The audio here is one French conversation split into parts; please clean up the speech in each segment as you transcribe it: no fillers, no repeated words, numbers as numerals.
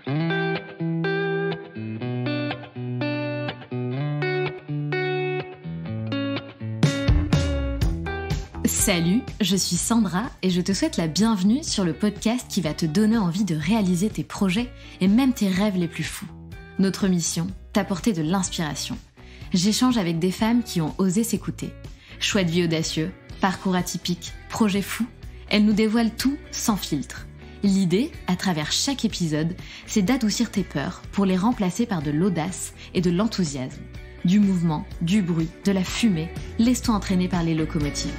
Salut, je suis Sandra et je te souhaite la bienvenue sur le podcast qui va te donner envie de réaliser tes projets et même tes rêves les plus fous. Notre mission, t'apporter de l'inspiration. J'échange avec des femmes qui ont osé s'écouter. Choix de vie audacieux, parcours atypique, projets fous, elles nous dévoilent tout sans filtre. L'idée, à travers chaque épisode, c'est d'adoucir tes peurs pour les remplacer par de l'audace et de l'enthousiasme. Du mouvement, du bruit, de la fumée, laisse-toi entraîner par les locomotives.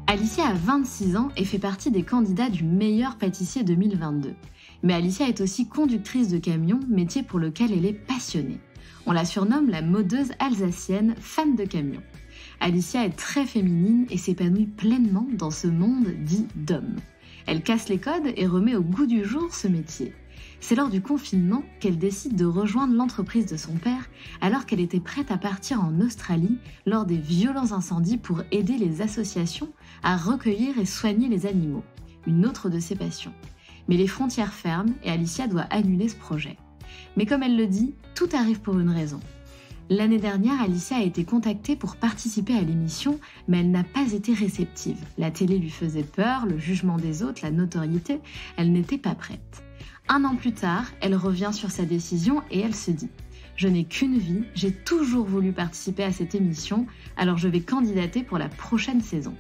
Alicia a 26 ans et fait partie des candidats du meilleur pâtissier 2022. Mais Alicia est aussi conductrice de camion, métier pour lequel elle est passionnée. On la surnomme la modeuse alsacienne fan de camion. Alicia est très féminine et s'épanouit pleinement dans ce monde dit d'hommes. Elle casse les codes et remet au goût du jour ce métier. C'est lors du confinement qu'elle décide de rejoindre l'entreprise de son père alors qu'elle était prête à partir en Australie lors des violents incendies pour aider les associations à recueillir et soigner les animaux, une autre de ses passions. Mais les frontières ferment et Alicia doit annuler ce projet. Mais comme elle le dit, tout arrive pour une raison. L'année dernière, Alicia a été contactée pour participer à l'émission, mais elle n'a pas été réceptive. La télé lui faisait peur, le jugement des autres, la notoriété, elle n'était pas prête. 1 an plus tard, elle revient sur sa décision et elle se dit « Je n'ai qu'une vie, j'ai toujours voulu participer à cette émission, alors je vais candidater pour la prochaine saison. »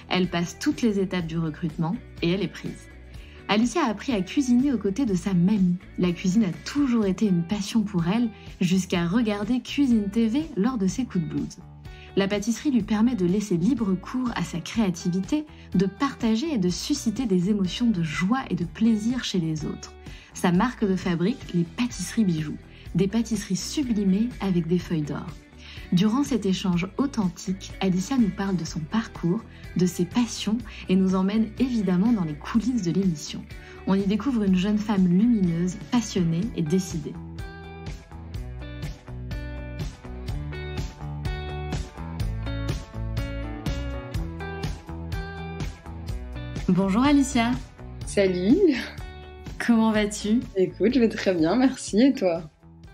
Elle passe toutes les étapes du recrutement et elle est prise. Alicia a appris à cuisiner aux côtés de sa mamie. La cuisine a toujours été une passion pour elle, jusqu'à regarder Cuisine TV lors de ses coups de blues. La pâtisserie lui permet de laisser libre cours à sa créativité, de partager et de susciter des émotions de joie et de plaisir chez les autres. Sa marque de fabrique, les pâtisseries bijoux, des pâtisseries sublimées avec des feuilles d'or. Durant cet échange authentique, Alicia nous parle de son parcours, de ses passions et nous emmène évidemment dans les coulisses de l'émission. On y découvre une jeune femme lumineuse, passionnée et décidée. Bonjour Alicia. Salut. Comment vas-tu ? Écoute, je vais très bien, merci. Et toi ?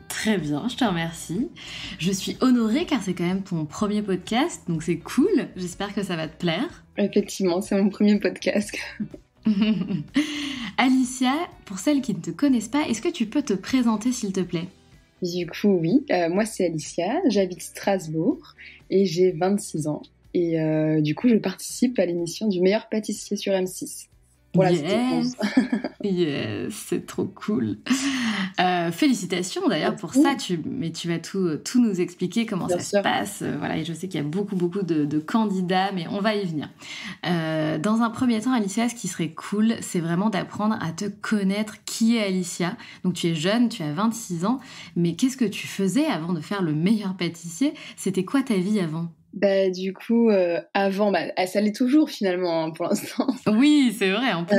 Très bien, je te remercie. Je suis honorée car c'est quand même ton premier podcast, donc c'est cool. J'espère que ça va te plaire. Effectivement, c'est mon premier podcast. Alicia, pour celles qui ne te connaissent pas, est-ce que tu peux te présenter s'il te plaît ? Du coup, oui. Moi, c'est Alicia, j'habite Strasbourg et j'ai 26 ans. Et du coup, je participe à l'émission du meilleur pâtissier sur M6. Pour la Yes, yes, c'est trop cool. Félicitations d'ailleurs pour ça, mais tu vas tout nous expliquer comment Bien ça sûr. se passe. Voilà, et je sais qu'il y a beaucoup de candidats, mais on va y venir. Dans un premier temps, Alicia, ce qui serait cool, c'est vraiment d'apprendre à te connaître. Qui est Alicia ? Donc tu es jeune, tu as 26 ans, mais qu'est-ce que tu faisais avant de faire le meilleur pâtissier ? C'était quoi ta vie avant ? Du coup, avant, ça l'est toujours finalement pour l'instant. Oui, c'est vrai, en plus.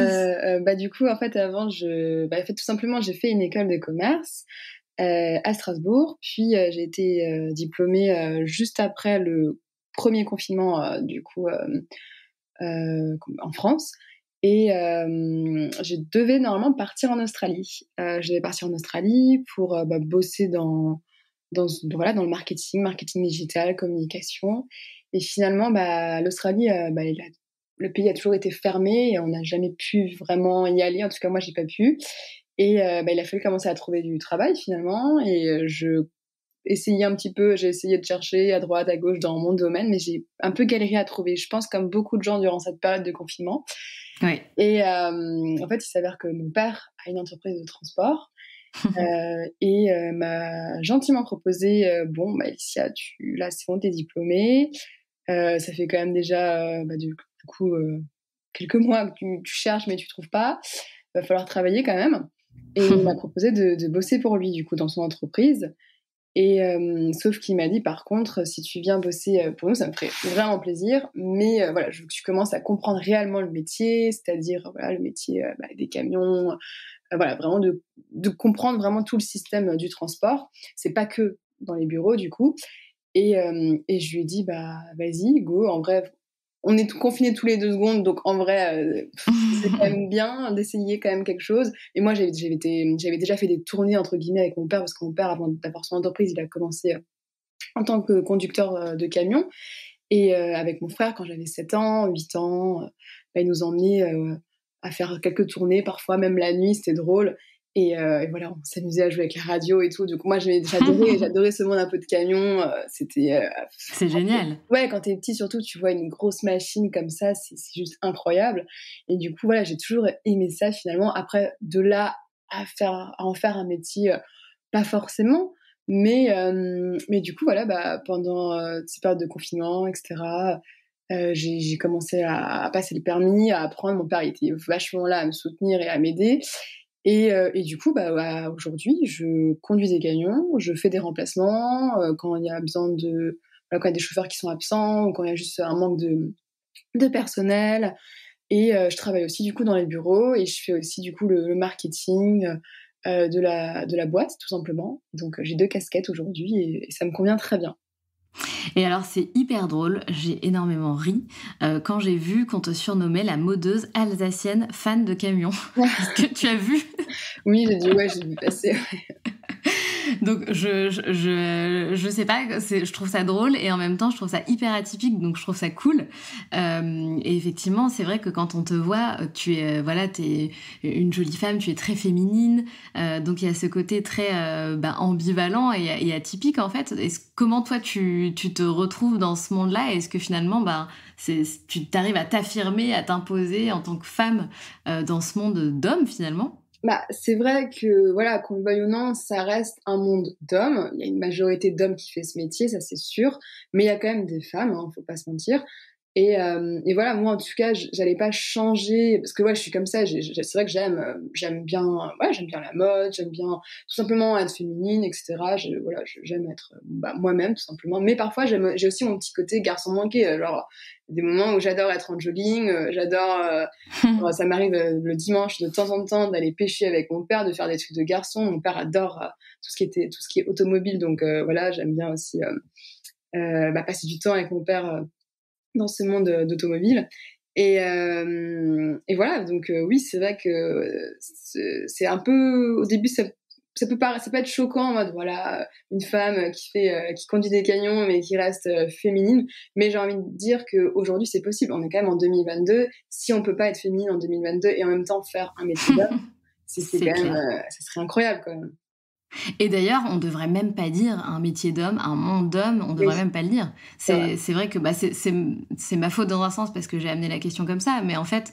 Du coup, en fait, avant, tout simplement, j'ai fait une école de commerce à Strasbourg. Puis, j'ai été diplômée juste après le premier confinement, en France. Et je devais normalement partir en Australie. Je devais partir en Australie pour bosser dans le marketing digital, communication. Et finalement, l'Australie, le pays a toujours été fermé et on n'a jamais pu vraiment y aller. En tout cas, moi, j'ai pas pu. Et il a fallu commencer à trouver du travail finalement. Et j'ai essayé de chercher à droite, à gauche dans mon domaine, mais j'ai un peu galéré à trouver. Je pense comme beaucoup de gens durant cette période de confinement. Oui. Et en fait, il s'avère que mon père a une entreprise de transport. Et m'a gentiment proposé Alicia, là c'est bon, t'es diplômée, ça fait quand même déjà du coup quelques mois que tu cherches mais tu trouves pas, va falloir travailler quand même. Et il m'a proposé de bosser pour lui du coup dans son entreprise. Et sauf qu'il m'a dit par contre, si tu viens bosser pour nous, ça me ferait vraiment plaisir, mais je veux que tu commences à comprendre réellement le métier, c'est-à-dire le métier des camions, vraiment de comprendre vraiment tout le système du transport. C'est pas que dans les bureaux du coup. Et je lui ai dit vas-y, go. En vrai, on est confinés tous les 2 secondes, donc en vrai, c'est quand même bien d'essayer quand même quelque chose. Et moi, j'avais déjà fait des tournées entre guillemets avec mon père, parce que mon père, avant d'avoir son entreprise, il a commencé en tant que conducteur de camion. Et avec mon frère, quand j'avais 7 ans, 8 ans, il nous emmenait à faire quelques tournées, parfois même la nuit, c'était drôle. Et voilà, on s'amusait à jouer avec la radio et tout. Donc moi, j'adorais ce monde un peu de camion. C'était C'est génial. ouais, quand t'es petit, surtout, tu vois une grosse machine comme ça, c'est juste incroyable. Et du coup, voilà, j'ai toujours aimé ça finalement. Après, de là à en faire un métier, pas forcément. Mais du coup, voilà, pendant ces périodes de confinement, etc., j'ai commencé à passer le permis, à apprendre. Mon père il était vachement là à me soutenir et à m'aider. Et du coup, aujourd'hui, je conduis des camions, je fais des remplacements quand il y a besoin de, voilà, quand il y a des chauffeurs qui sont absents ou quand il y a juste un manque de personnel. Et je travaille aussi du coup dans les bureaux et je fais aussi du coup le marketing de la boîte, tout simplement. Donc j'ai 2 casquettes aujourd'hui et ça me convient très bien. Et alors, c'est hyper drôle, j'ai énormément ri quand j'ai vu qu'on te surnommait la modeuse alsacienne fan de camions. Est-ce que tu as vu? Oui, j'ai dit: «Ouais», j'ai vu passer. Donc je sais pas, je trouve ça drôle et en même temps je trouve ça hyper atypique, donc je trouve ça cool. Et effectivement, c'est vrai que quand on te voit, tu es voilà, t'es une jolie femme, tu es très féminine, donc il y a ce côté très ambivalent et atypique en fait. Comment toi tu te retrouves dans ce monde-là? Est-ce que finalement tu t'arrives à t'affirmer, à t'imposer en tant que femme dans ce monde d'hommes finalement? C'est vrai que, voilà, qu'on le veuille ou non, ça reste un monde d'hommes. Il y a une majorité d'hommes qui fait ce métier, ça c'est sûr, mais il y a quand même des femmes, hein, faut pas se mentir. Et voilà, moi en tout cas, j'allais pas changer parce que ouais, je suis comme ça. C'est vrai que j'aime bien, ouais, j'aime bien la mode, j'aime bien tout simplement être féminine, etc. Voilà, j'aime être moi-même tout simplement. Mais parfois, j'ai aussi mon petit côté garçon manqué. Genre des moments où j'adore être en jogging, ça m'arrive le dimanche de temps en temps d'aller pêcher avec mon père, de faire des trucs de garçon. Mon père adore tout ce qui est automobile, donc voilà, j'aime bien aussi passer du temps avec mon père dans ce monde d'automobile. Et voilà, donc oui, c'est vrai que c'est un peu au début ça peut être choquant en mode voilà une femme qui conduit des camions mais qui reste féminine, mais j'ai envie de dire que aujourd'hui c'est possible, on est quand même en 2022. Si on peut pas être féminine en 2022 et en même temps faire un métier d'homme, c'est C'est quand même clair. ça serait incroyable quand même. Et d'ailleurs, on devrait même pas dire un métier d'homme, un monde d'homme, on Oui, devrait même pas le dire. c'est vrai. C'est vrai que c'est ma faute dans un sens parce que j'ai amené la question comme ça, mais en fait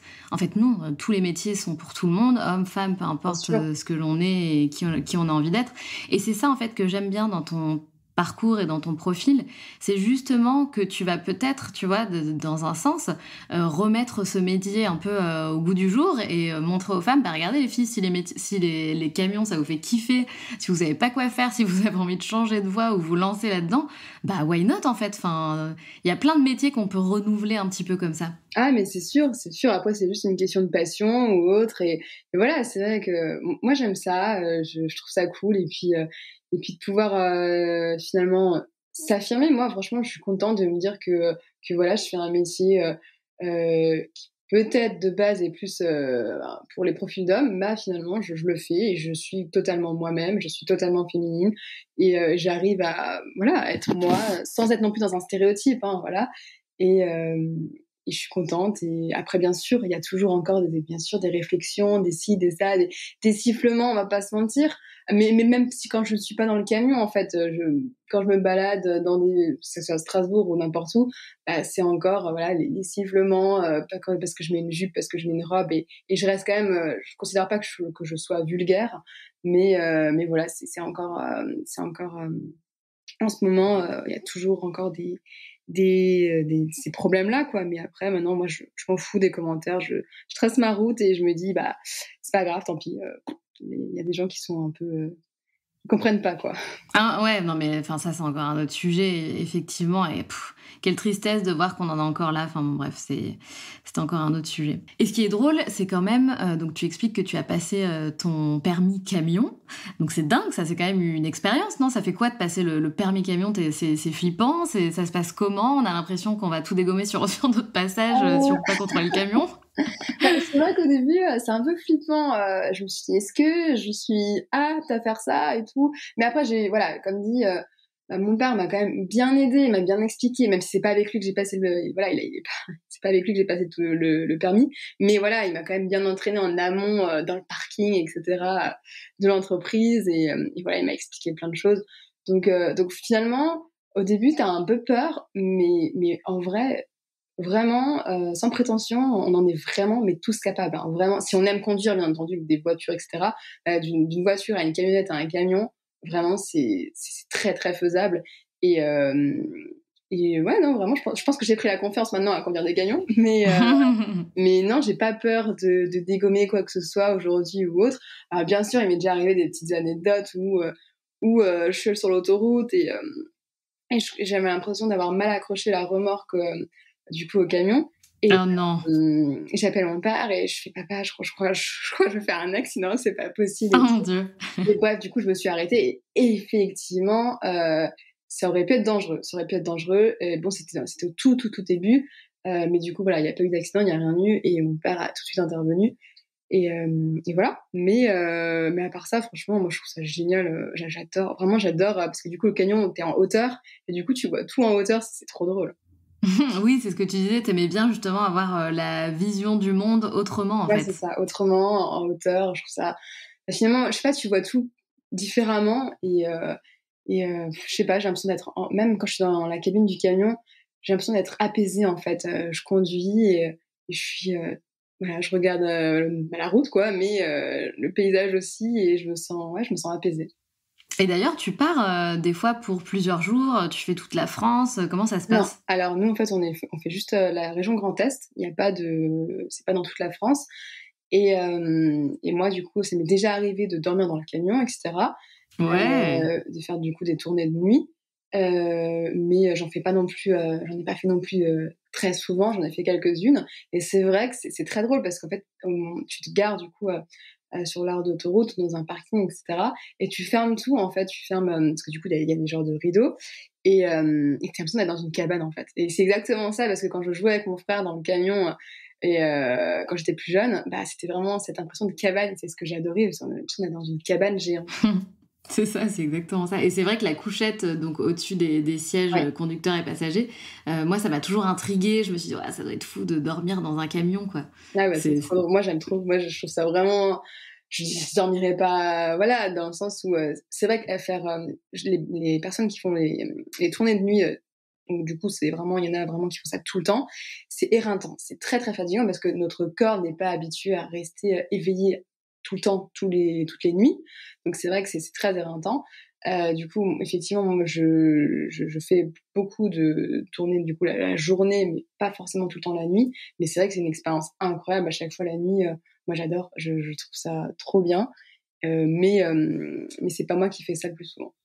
non, tous les métiers sont pour tout le monde, homme, femme, peu Bien importe sûr. ce que l'on est et qui on a envie d'être. Et c'est ça en fait que j'aime bien dans ton parcours et dans ton profil, c'est justement que tu vas peut-être, tu vois, dans un sens, remettre ce métier un peu au goût du jour et montrer aux femmes, bah regardez les filles, si les camions ça vous fait kiffer, si vous savez pas quoi faire, si vous avez envie de changer de voie ou vous lancer là-dedans, bah why not en fait. Enfin, il y a plein de métiers qu'on peut renouveler un petit peu comme ça. Ah, mais c'est sûr, c'est sûr. Après, c'est juste une question de passion ou autre. Et voilà, c'est vrai que moi, j'aime ça. Je trouve ça cool. Et puis de pouvoir finalement s'affirmer. Moi, franchement, je suis contente de me dire que voilà, je fais un métier qui peut-être de base est plus pour les profils d'hommes. Bah, finalement, je le fais et je suis totalement moi-même. Je suis totalement féminine et j'arrive voilà, à être moi sans être non plus dans un stéréotype. Hein, voilà. Et, et je suis contente. Et après, bien sûr, il y a toujours encore bien sûr, des réflexions, des ci, des ça, des sifflements, on va pas se mentir. Mais même si quand je ne suis pas dans le camion, en fait, quand je me balade que ce soit à Strasbourg ou n'importe où, c'est encore, voilà, les sifflements, parce que je mets une jupe, parce que je mets une robe, et je reste quand même, je considère pas que je sois vulgaire, mais voilà, c'est encore, en ce moment, il y a toujours encore ces problèmes-là, quoi. Mais après, maintenant, moi, je m'en fous des commentaires. Je trace ma route et je me dis, c'est pas grave, tant pis. Il y a des gens qui sont un peu Ils comprennent pas, quoi. Ah ouais, non mais enfin ça c'est encore un autre sujet effectivement et quelle tristesse de voir qu'on en est encore là. Enfin bon, bref, c'est encore un autre sujet. Et ce qui est drôle, c'est quand même donc tu expliques que tu as passé ton permis camion. Donc c'est dingue, ça c'est quand même une expérience, non? Ça fait quoi de passer le permis camion? C'est flippant, ça se passe comment? On a l'impression qu'on va tout dégommer sur notre passage si on peut pas contrôler le camion. C'est vrai qu'au début, c'est un peu flippant. Je me suis dit, est-ce que je suis apte à faire ça et tout? Mais après, voilà, comme dit, mon père m'a quand même bien aidé, il m'a bien expliqué, même si c'est pas avec lui que j'ai passé voilà, c'est pas avec lui que j'ai passé tout le permis. Mais voilà, il m'a quand même bien entraîné en amont, dans le parking, etc., de l'entreprise. Et voilà, il m'a expliqué plein de choses. Donc finalement, au début, t'as un peu peur, mais en vrai, vraiment, sans prétention, on en est vraiment, mais tous capables, hein. Vraiment, si on aime conduire, bien entendu, des voitures, etc., d'une voiture à une camionnette à un camion, vraiment, c'est très, très faisable. Et, ouais, non, vraiment, je pense que j'ai pris la confiance maintenant à conduire des camions. Mais non, j'ai pas peur de dégommer quoi que ce soit aujourd'hui ou autre. Alors, bien sûr, il m'est déjà arrivé des petites anecdotes où je suis sur l'autoroute et j'avais l'impression d'avoir mal accroché la remorque du coup au camion. Et Oh non. j'appelle mon père et je fais papa, je crois que je vais faire un accident, c'est pas possible. Oh mon Dieu. Et bref, du coup, je me suis arrêtée et effectivement, ça aurait pu être dangereux. Ça aurait pu être dangereux. Et bon, c'était au tout début. Mais du coup, voilà, il n'y a pas eu d'accident, il n'y a rien eu. Et mon père a tout de suite intervenu. Et voilà. Mais à part ça, franchement, moi, je trouve ça génial. J'adore. Vraiment, j'adore. Parce que du coup, le canyon, t'es en hauteur. Et du coup, tu vois tout en hauteur. C'est trop drôle. Oui, c'est ce que tu disais, t'aimais bien justement avoir la vision du monde autrement en Ouais, fait. c'est ça. Autrement, en hauteur, je trouve ça. Finalement, je sais pas, tu vois tout différemment. Je sais pas, j'ai l'impression d'être. Même quand je suis dans la cabine du camion, j'ai l'impression d'être apaisée en fait. Je conduis et je suis. Voilà, je regarde la route, quoi, mais le paysage aussi, et je me sens apaisée. Et d'ailleurs, tu pars des fois pour plusieurs jours, tu fais toute la France, comment ça se Non, passe? alors nous, en fait, on fait juste la région Grand Est. Il y a pas de. C'est pas dans toute la France. Et moi, du coup, ça m'est déjà arrivé de dormir dans le camion, etc. Ouais. De faire du coup des tournées de nuit. Mais j'en ai pas fait non plus très souvent, j'en ai fait quelques-unes. Et c'est vrai que c'est très drôle parce qu'en fait, tu te gares du coup sur l'aire d'autoroute, dans un parking, etc. Et tu fermes tout, en fait, parce que du coup, il y a des genres de rideaux. Et t'as l'impression d'être dans une cabane, en fait. Et c'est exactement ça, parce que quand je jouais avec mon frère dans le camion, quand j'étais plus jeune, bah, c'était vraiment cette impression de cabane, c'est ce que j'ai adoré, parce qu'on a l'impression d'être dans une cabane géante. C'est ça, c'est exactement ça. Et c'est vrai que la couchette, donc au-dessus des sièges Ouais. conducteurs et passagers, moi, ça m'a toujours intriguée. Je me suis dit, ouais, ça doit être fou de dormir dans un camion, quoi. Ah ouais, c'est C'est... trop drôle. Moi, j'aime trop. Moi, je trouve ça vraiment. Je dormirais pas. Voilà, dans le sens où c'est vrai qu'à faire les personnes qui font les tournées de nuit. Donc, du coup, il y en a vraiment qui font ça tout le temps. C'est éreintant. C'est très, très fatigant parce que notre corps n'est pas habitué à rester éveillé tout le temps, toutes les nuits. Donc, c'est vrai que c'est très éreintant. Du coup, effectivement, moi, je fais beaucoup de tournées du coup la journée, mais pas forcément tout le temps la nuit. Mais c'est vrai que c'est une expérience incroyable à chaque fois la nuit. Moi, j'adore. Je trouve ça trop bien. Mais c'est pas moi qui fais ça le plus souvent.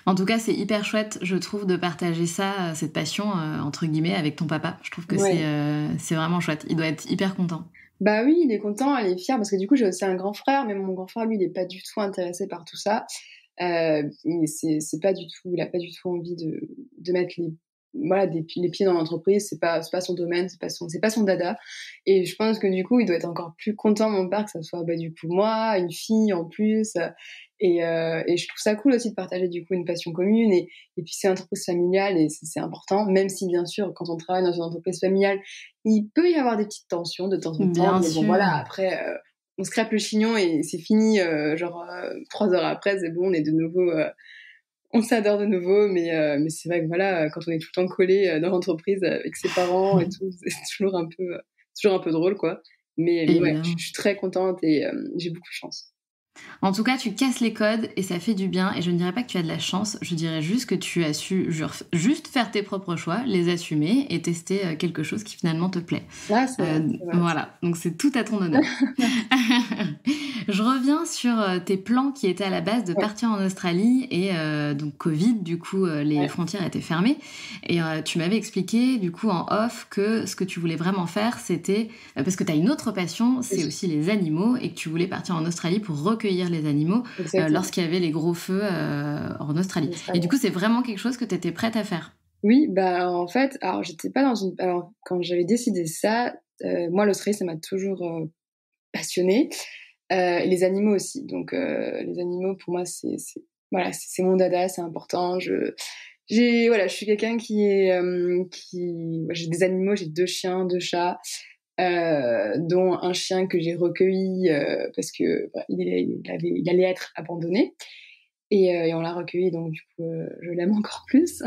En tout cas, c'est hyper chouette, je trouve, de partager ça, cette passion, entre guillemets, avec ton papa. Je trouve que Ouais. c'est vraiment chouette. Il doit être hyper content. Bah oui, il est content, il est fier parce que du coup, j'ai aussi un grand frère, mais mon grand frère, lui, il est pas du tout intéressé par tout ça. C'est pas du tout, il a pas du tout envie de mettre les pieds dans l'entreprise. C'est pas son domaine, c'est pas son dada. Et je pense que du coup, il doit être encore plus content, mon père, que ça soit bah, du coup moi, une fille en plus. Et je trouve ça cool aussi de partager du coup une passion commune. Et puis c'est une entreprise familiale et c'est important, même si bien sûr, quand on travaille dans une entreprise familiale, il peut y avoir des petites tensions de temps en temps. Bien Mais bon, sûr. voilà, après. On se crêpe le chignon et c'est fini, 3 heures après, c'est bon, on est de nouveau, on s'adore de nouveau, mais c'est vrai que voilà, quand on est tout le temps collé dans l'entreprise avec ses parents et tout, c'est toujours un peu drôle, quoi. Mais ouais, je Évidemment. suis très contente et j'ai beaucoup de chance. En tout cas, tu casses les codes et ça fait du bien. Et je ne dirais pas que tu as de la chance, je dirais juste que tu as su juste faire tes propres choix, les assumer et tester quelque chose qui finalement te plaît. Là, c'est vrai, c'est vrai. Voilà, donc c'est tout à ton honneur. Je reviens sur tes plans qui étaient à la base de Ouais, partir en Australie et donc Covid, du coup, les ouais, frontières étaient fermées et tu m'avais expliqué, du coup, en off, que ce que tu voulais vraiment faire, c'était parce que tu as une autre passion, c'est oui, aussi les animaux et que tu voulais partir en Australie pour recueillir les animaux exactement, lorsqu'il y avait les gros feux en Australie. en Et Australie. du coup, c'est vraiment quelque chose que tu étais prête à faire? Oui, bah, en fait, alors j'étais pas dans une alors quand j'avais décidé ça, moi l'Australie ça m'a toujours, passionnée, et les animaux aussi. Donc les animaux pour moi c'est voilà, c'est mon dada, c'est important. Je suis quelqu'un qui est, qui ouais, j'ai des animaux, j'ai 2 chiens, 2 chats, dont un chien que j'ai recueilli, parce que, bah, il allait être abandonné et on l'a recueilli donc du coup, je l'aime encore plus.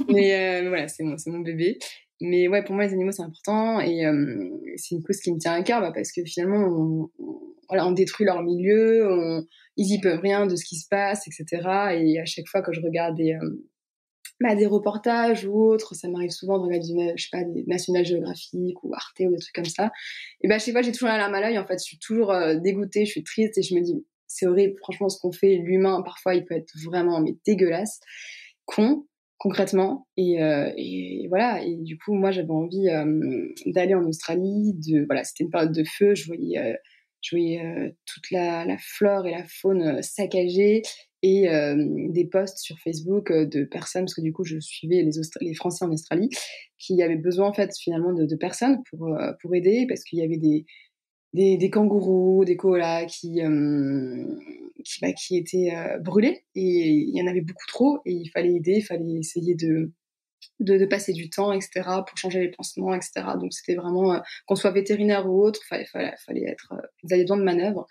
Mais voilà, c'est mon bébé. Mais ouais, pour moi, les animaux, c'est important et c'est une cause qui me tient à cœur, bah, parce que finalement, voilà, on détruit leur milieu, ils y peuvent rien de ce qui se passe et cetera et à chaque fois que je regarde des reportages ou autres, ça m'arrive souvent de regarder je sais pas, des National Geographic ou Arte ou des trucs comme ça et bah, à chaque fois, j'ai toujours la larme à l'œil, en fait. Je suis toujours, dégoûtée, je suis triste et je me dis: «C'est horrible, franchement, ce qu'on fait, l'humain, parfois, il peut être vraiment, mais dégueulasse, con, concrètement» et voilà et du coup, moi, j'avais envie, d'aller en Australie, voilà, c'était une période de feu, je voyais toute la flore et la faune, saccagée et des posts sur Facebook, de personnes parce que du coup, je suivais les Français en Australie qui avaient besoin, en fait, finalement de personnes pour aider parce qu'il y avait des kangourous, des koalas qui étaient, brûlés et il y en avait beaucoup trop et il fallait aider, il fallait essayer de passer du temps et cetera pour changer les pansements et cetera. Donc c'était vraiment, qu'on soit vétérinaire ou autre, fallait être, ils avaient besoin de manœuvres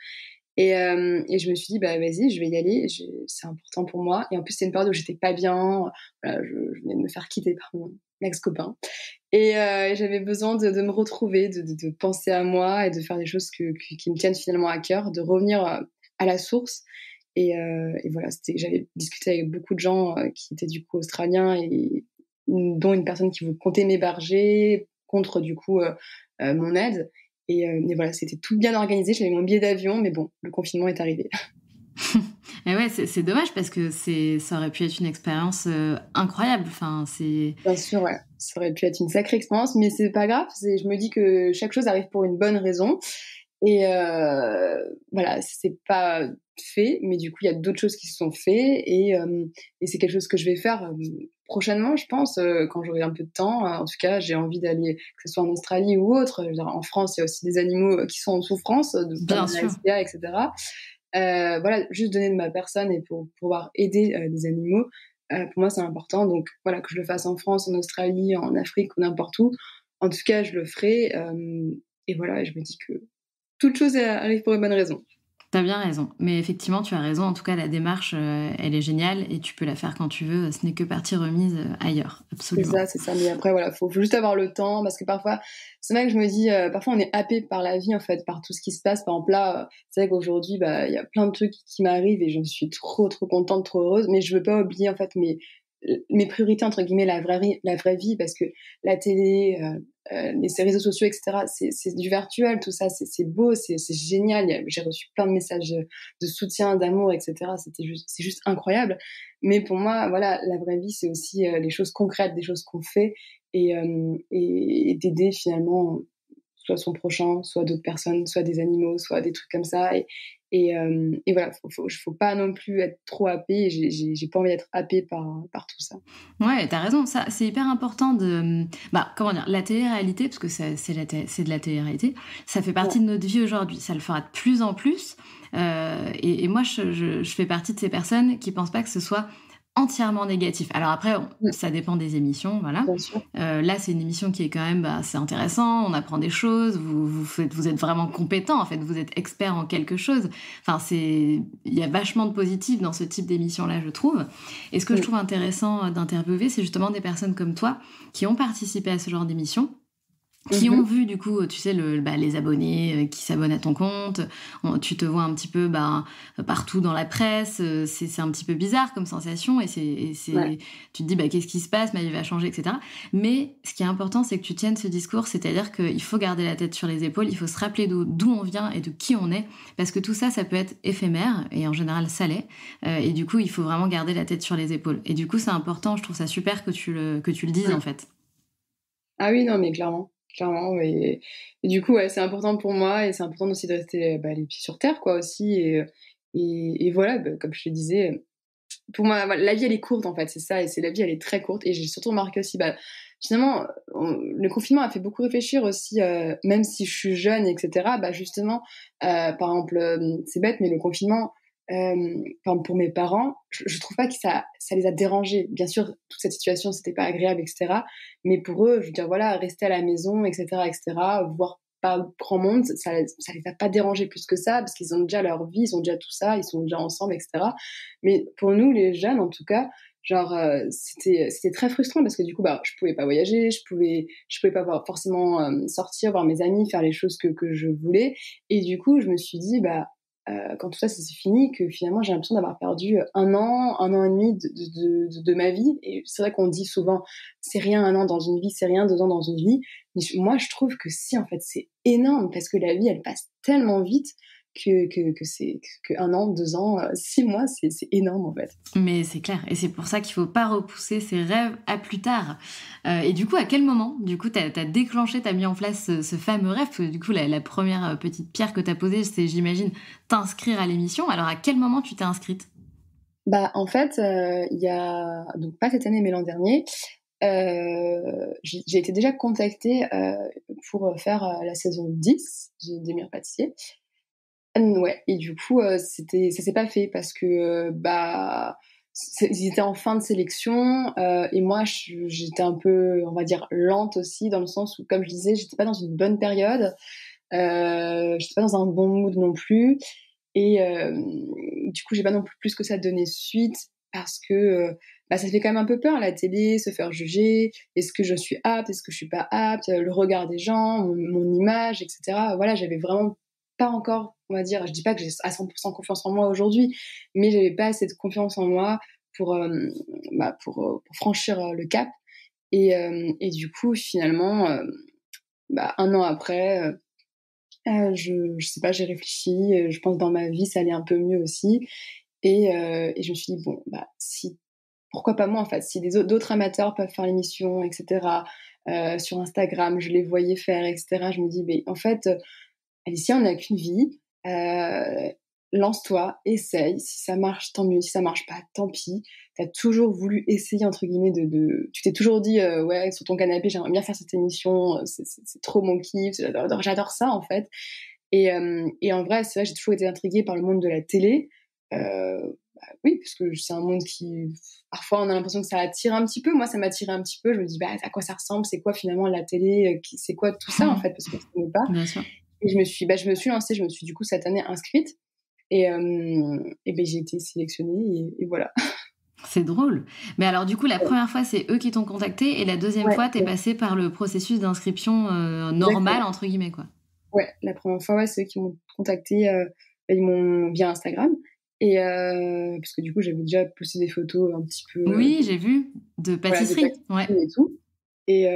et je me suis dit: «Bah, vas-y, je vais y aller, c'est important pour moi» et en plus, c'est une période où j'étais pas bien, voilà, je venais de me faire quitter par mon ex-copain et j'avais besoin de me retrouver, de penser à moi et de faire des choses qui me tiennent finalement à cœur, de revenir, à la source et voilà, j'avais discuté avec beaucoup de gens, qui étaient du coup australiens et dont une personne qui comptait m'héberger contre du coup, mon aide et voilà, c'était tout bien organisé. J'avais mon billet d'avion, mais bon, le confinement est arrivé. Et ouais, c'est dommage parce que ça aurait pu être une expérience, incroyable. Enfin, c'est Bien sûr, ouais, ça aurait pu être une sacrée expérience, mais c'est pas grave. Je me dis que chaque chose arrive pour une bonne raison et voilà, c'est pas fait, mais du coup, il y a d'autres choses qui se sont faites et c'est quelque chose que je vais faire, prochainement, je pense, quand j'aurai un peu de temps. En tout cas, j'ai envie d'aller, que ce soit en Australie ou autre. Je veux dire, en France, il y a aussi des animaux, qui sont en souffrance, bien comme la sûr. SPA et cetera. Voilà, juste donner de ma personne et pour pouvoir aider, des animaux, pour moi, c'est important. Donc voilà, que je le fasse en France, en Australie, en Afrique ou n'importe où. En tout cas, je le ferai, et voilà, je me dis que toute chose arrive pour une bonne raison. T'as bien raison. Mais effectivement, tu as raison. En tout cas, la démarche, elle est géniale et tu peux la faire quand tu veux. Ce n'est que partie remise, ailleurs. Absolument. C'est ça. Mais après, voilà, faut juste avoir le temps parce que parfois, c'est vrai que je me dis, parfois on est happé par la vie, en fait, par tout ce qui se passe. Par exemple, là, c'est vrai qu'aujourd'hui, bah, il y a plein de trucs qui m'arrivent et je suis trop, trop contente, trop heureuse. Mais je veux pas oublier, en fait, mes priorités, entre guillemets, la vraie vie, parce que la télé, les réseaux sociaux, et cetera, c'est du virtuel, tout ça, c'est beau, c'est génial. J'ai reçu plein de messages de soutien, d'amour, et cetera. C'est juste incroyable. Mais pour moi, voilà, la vraie vie, c'est aussi les choses concrètes, des choses qu'on fait et d'aider finalement soit son prochain, soit d'autres personnes, soit des animaux, soit des trucs comme ça. Et voilà, faut pas non plus être trop happé. J'ai pas envie d'être happé par tout ça. Ouais, t'as raison. Ça, c'est hyper important bah, comment dire? La télé-réalité, parce que c'est de la télé-réalité, ça fait Ouais, partie de notre vie aujourd'hui. Ça le fera de plus en plus. Et moi, je fais partie de ces personnes qui pensent pas que ce soit entièrement négatif. Alors après, mmh, ça dépend des émissions, voilà. bien sûr. Là, c'est une émission qui est quand même, bah, c'est intéressant, on apprend des choses, vous êtes vraiment compétent, en fait, vous êtes expert en quelque chose. Enfin, il y a vachement de positif dans ce type d'émission-là, je trouve. Et ce que je Mmh, trouve intéressant d'interviewer, c'est justement des personnes comme toi qui ont participé à ce genre d'émission qui ont vu du coup, tu sais, les abonnés qui s'abonnent à ton compte. Tu te vois un petit peu partout dans la presse. C'est un petit peu bizarre comme sensation Ouais. tu te dis qu'est-ce qui se passe, ma vie va changer, etc. Mais ce qui est important, c'est que tu tiennes ce discours, c'est-à-dire qu'il faut garder la tête sur les épaules, il faut se rappeler d'où on vient et de qui on est, parce que tout ça, ça peut être éphémère et en général ça l'est. Et du coup, il faut vraiment garder la tête sur les épaules. Et du coup, c'est important, je trouve ça super que tu le dises en Mmh. fait. Ah oui, non, mais clairement, clairement et du coup, ouais, c'est important pour moi et c'est important aussi de rester, les pieds sur terre, quoi, aussi et voilà, comme je te disais, pour moi, voilà, la vie, elle est courte, en fait, c'est ça et c'est la vie, elle est très courte et j'ai surtout remarqué aussi, finalement, le confinement a fait beaucoup réfléchir aussi, même si je suis jeune et cetera, justement, par exemple, c'est bête, mais le confinement, par exemple, pour mes parents, je trouve pas que ça les a dérangés. Bien sûr, toute cette situation, c'était pas agréable et cetera, mais pour eux, je veux dire, voilà, rester à la maison et cetera, voir pas grand monde, ça les a pas dérangés plus que ça parce qu'ils ont déjà leur vie, ils ont déjà tout ça, ils sont déjà ensemble et cetera. Mais pour nous, les jeunes, en tout cas, genre, c'était très frustrant parce que du coup, je pouvais pas voyager, je pouvais pas forcément, sortir, voir mes amis, faire les choses que je voulais et du coup, je me suis dit, quand tout ça, ça s'est fini, que finalement, j'ai l'impression d'avoir perdu, 1 an et demi de ma vie et c'est vrai qu'on dit souvent: «C'est rien 1 an dans une vie, c'est rien 2 ans dans une vie», mais moi, je trouve que si, en fait, c'est énorme parce que la vie, elle passe tellement vite que c'est que 1 an, 2 ans, 6 mois, c'est énorme, en fait. Mais c'est clair, et c'est pour ça qu'il faut pas repousser ses rêves à plus tard. Et du coup, à quel moment, du coup, t'as déclenché, t'as mis en place ce fameux rêve? Parce que du coup, la première petite pierre que t'as posée, c'est, j'imagine, t'inscrire à l'émission. Alors, à quel moment tu t'es inscrite? En fait, il y a donc pas cette année, mais l'an dernier, j'ai été déjà contactée, pour, faire, la saison 10 des Meilleurs Pâtissiers. Ouais et du coup, ça s'est pas fait parce que, ils étaient en fin de sélection, et moi j'étais un peu, on va dire, lente aussi dans le sens où, comme je disais, j'étais pas dans une bonne période, j'étais pas dans un bon mood non plus et du coup, j'ai pas non plus que ça donné suite parce que, ça fait quand même un peu peur à la télé, se faire juger. Est-ce que je suis apte? Est-ce que je suis pas apte? Le regard des gens, mon image et cetera. Voilà, j'avais vraiment pas encore, on va dire, je dis pas que j'ai à 100 confiance en moi aujourd'hui, mais j'avais pas assez de confiance en moi pour, pour franchir, le cap et du coup, finalement, 1 an après, je sais pas, j'ai réfléchi, je pense dans ma vie, ça allait un peu mieux aussi et je me suis dit: «Bon, si pourquoi pas moi, en fait?» Si d'autres amateurs peuvent faire l'émission et cetera, sur Instagram, je les voyais faire et cetera. Je me dis: «Beh, en fait, Alicia, on n'a qu'une vie, lance-toi, essaye. Si ça marche, tant mieux. Si ça marche pas, tant pis. Tu as toujours voulu essayer» entre guillemets de tu t'es toujours dit, «Ouais, sur ton canapé, j'aimerais bien faire cette émission, c'est trop mon kiff, j'adore ça, en fait» et en vrai, c'est vrai, j'ai toujours été intriguée par le monde de la télé. Oui, parce que c'est un monde qui parfois, on a l'impression que ça attire un petit peu. Moi, ça m'attirait un petit peu. Je me dis: «À quoi ça ressemble? C'est quoi finalement la télé? C'est quoi tout ça, en fait?» parce que je connais pas Bien sûr. et je me suis lancée. Je me suis du coup cette année inscrite et j'ai été sélectionnée et voilà. C'est drôle. Mais alors, du coup, la première fois, c'est eux qui t'ont contacté, et la deuxième Ouais, fois, t'es ouais, passé par le processus d'inscription normal, exactement. entre guillemets, quoi. Ouais, la première fois, ouais, c'est eux qui m'ont contactée, ils m'ont via Instagram et parce que du coup, j'avais déjà posté des photos un petit peu, Oui, j'ai vu. De voilà, de pâtisserie. Ouais. pâtisserie et tout et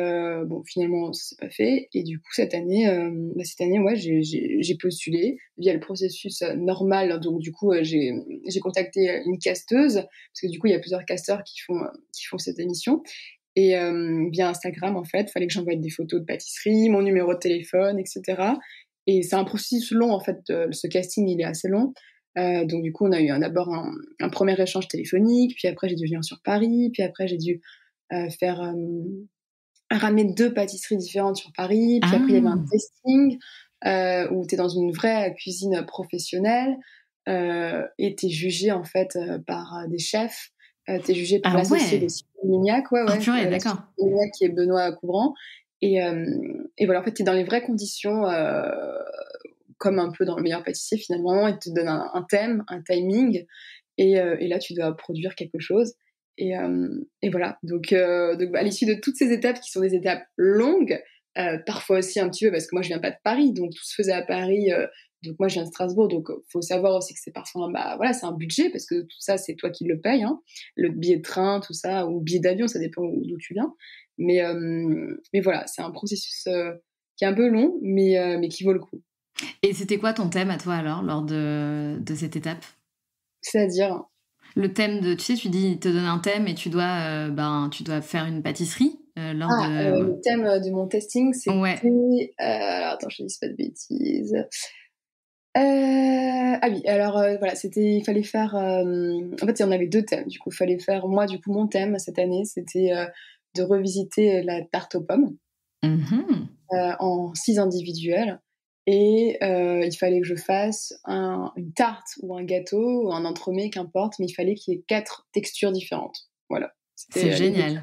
bon, finalement, ça s'est pas fait et du coup, cette année, ouais, j'ai postulé via le processus, normal. Donc du coup, j'ai contacté, une casteuse parce que du coup, il y a plusieurs casteurs qui font cette émission et via Instagram, en fait, fallait que j'envoie des photos de pâtisserie, mon numéro de téléphone et cetera et c'est un processus long, en fait, ce casting, il est assez long. Donc du coup, on a eu d'abord un 1er échange téléphonique, puis après j'ai dû venir sur Paris, puis après j'ai dû faire ramener 2 pâtisseries différentes sur Paris. Puis après, il y avait un Ah, testing où tu es dans une vraie cuisine professionnelle et tu es jugé en fait par des chefs. Tu es jugé par ah l'associé de ouais. Simon Lignac, ouais, Ah ouais, purée, l'associé d'accord. de Simon Lignac qui est Benoît Couvrant. Et voilà, en fait, tu es dans les vraies conditions, comme un peu dans Le Meilleur Pâtissier finalement. Ils te donnent un thème, un timing et là, tu dois produire quelque chose. Et voilà. Donc à l'issue de toutes ces étapes qui sont des étapes longues, Parfois aussi un petit peu parce que moi je viens pas de Paris, donc tout se faisait à Paris. Donc moi je viens de Strasbourg, donc faut savoir aussi que c'est parfois voilà, c'est un budget parce que tout ça c'est toi qui le payes, hein, le billet de train, tout ça, ou billet d'avion, ça dépend d'où tu viens. Mais voilà, c'est un processus qui est un peu long, mais qui vaut le coup. Et c'était quoi ton thème à toi alors lors de cette étape? C'est-à-dire, Le thème de, tu sais, tu dis, il te donne un thème et tu dois faire une pâtisserie lors de. le thème de mon testing, c'était, Ouais. alors attends, je ne dis pas de bêtises. Ah oui, alors, voilà, il fallait faire, en fait, il y en avait 2 thèmes, du coup, il fallait faire moi, du coup, mon thème cette année, c'était, de revisiter la tarte aux pommes, Mhm. en 6 individuels et il fallait que je fasse une tarte ou un gâteau ou un entremets, qu'importe, mais il fallait qu'il y ait 4 textures différentes. Voilà, C'est c'était, les génial.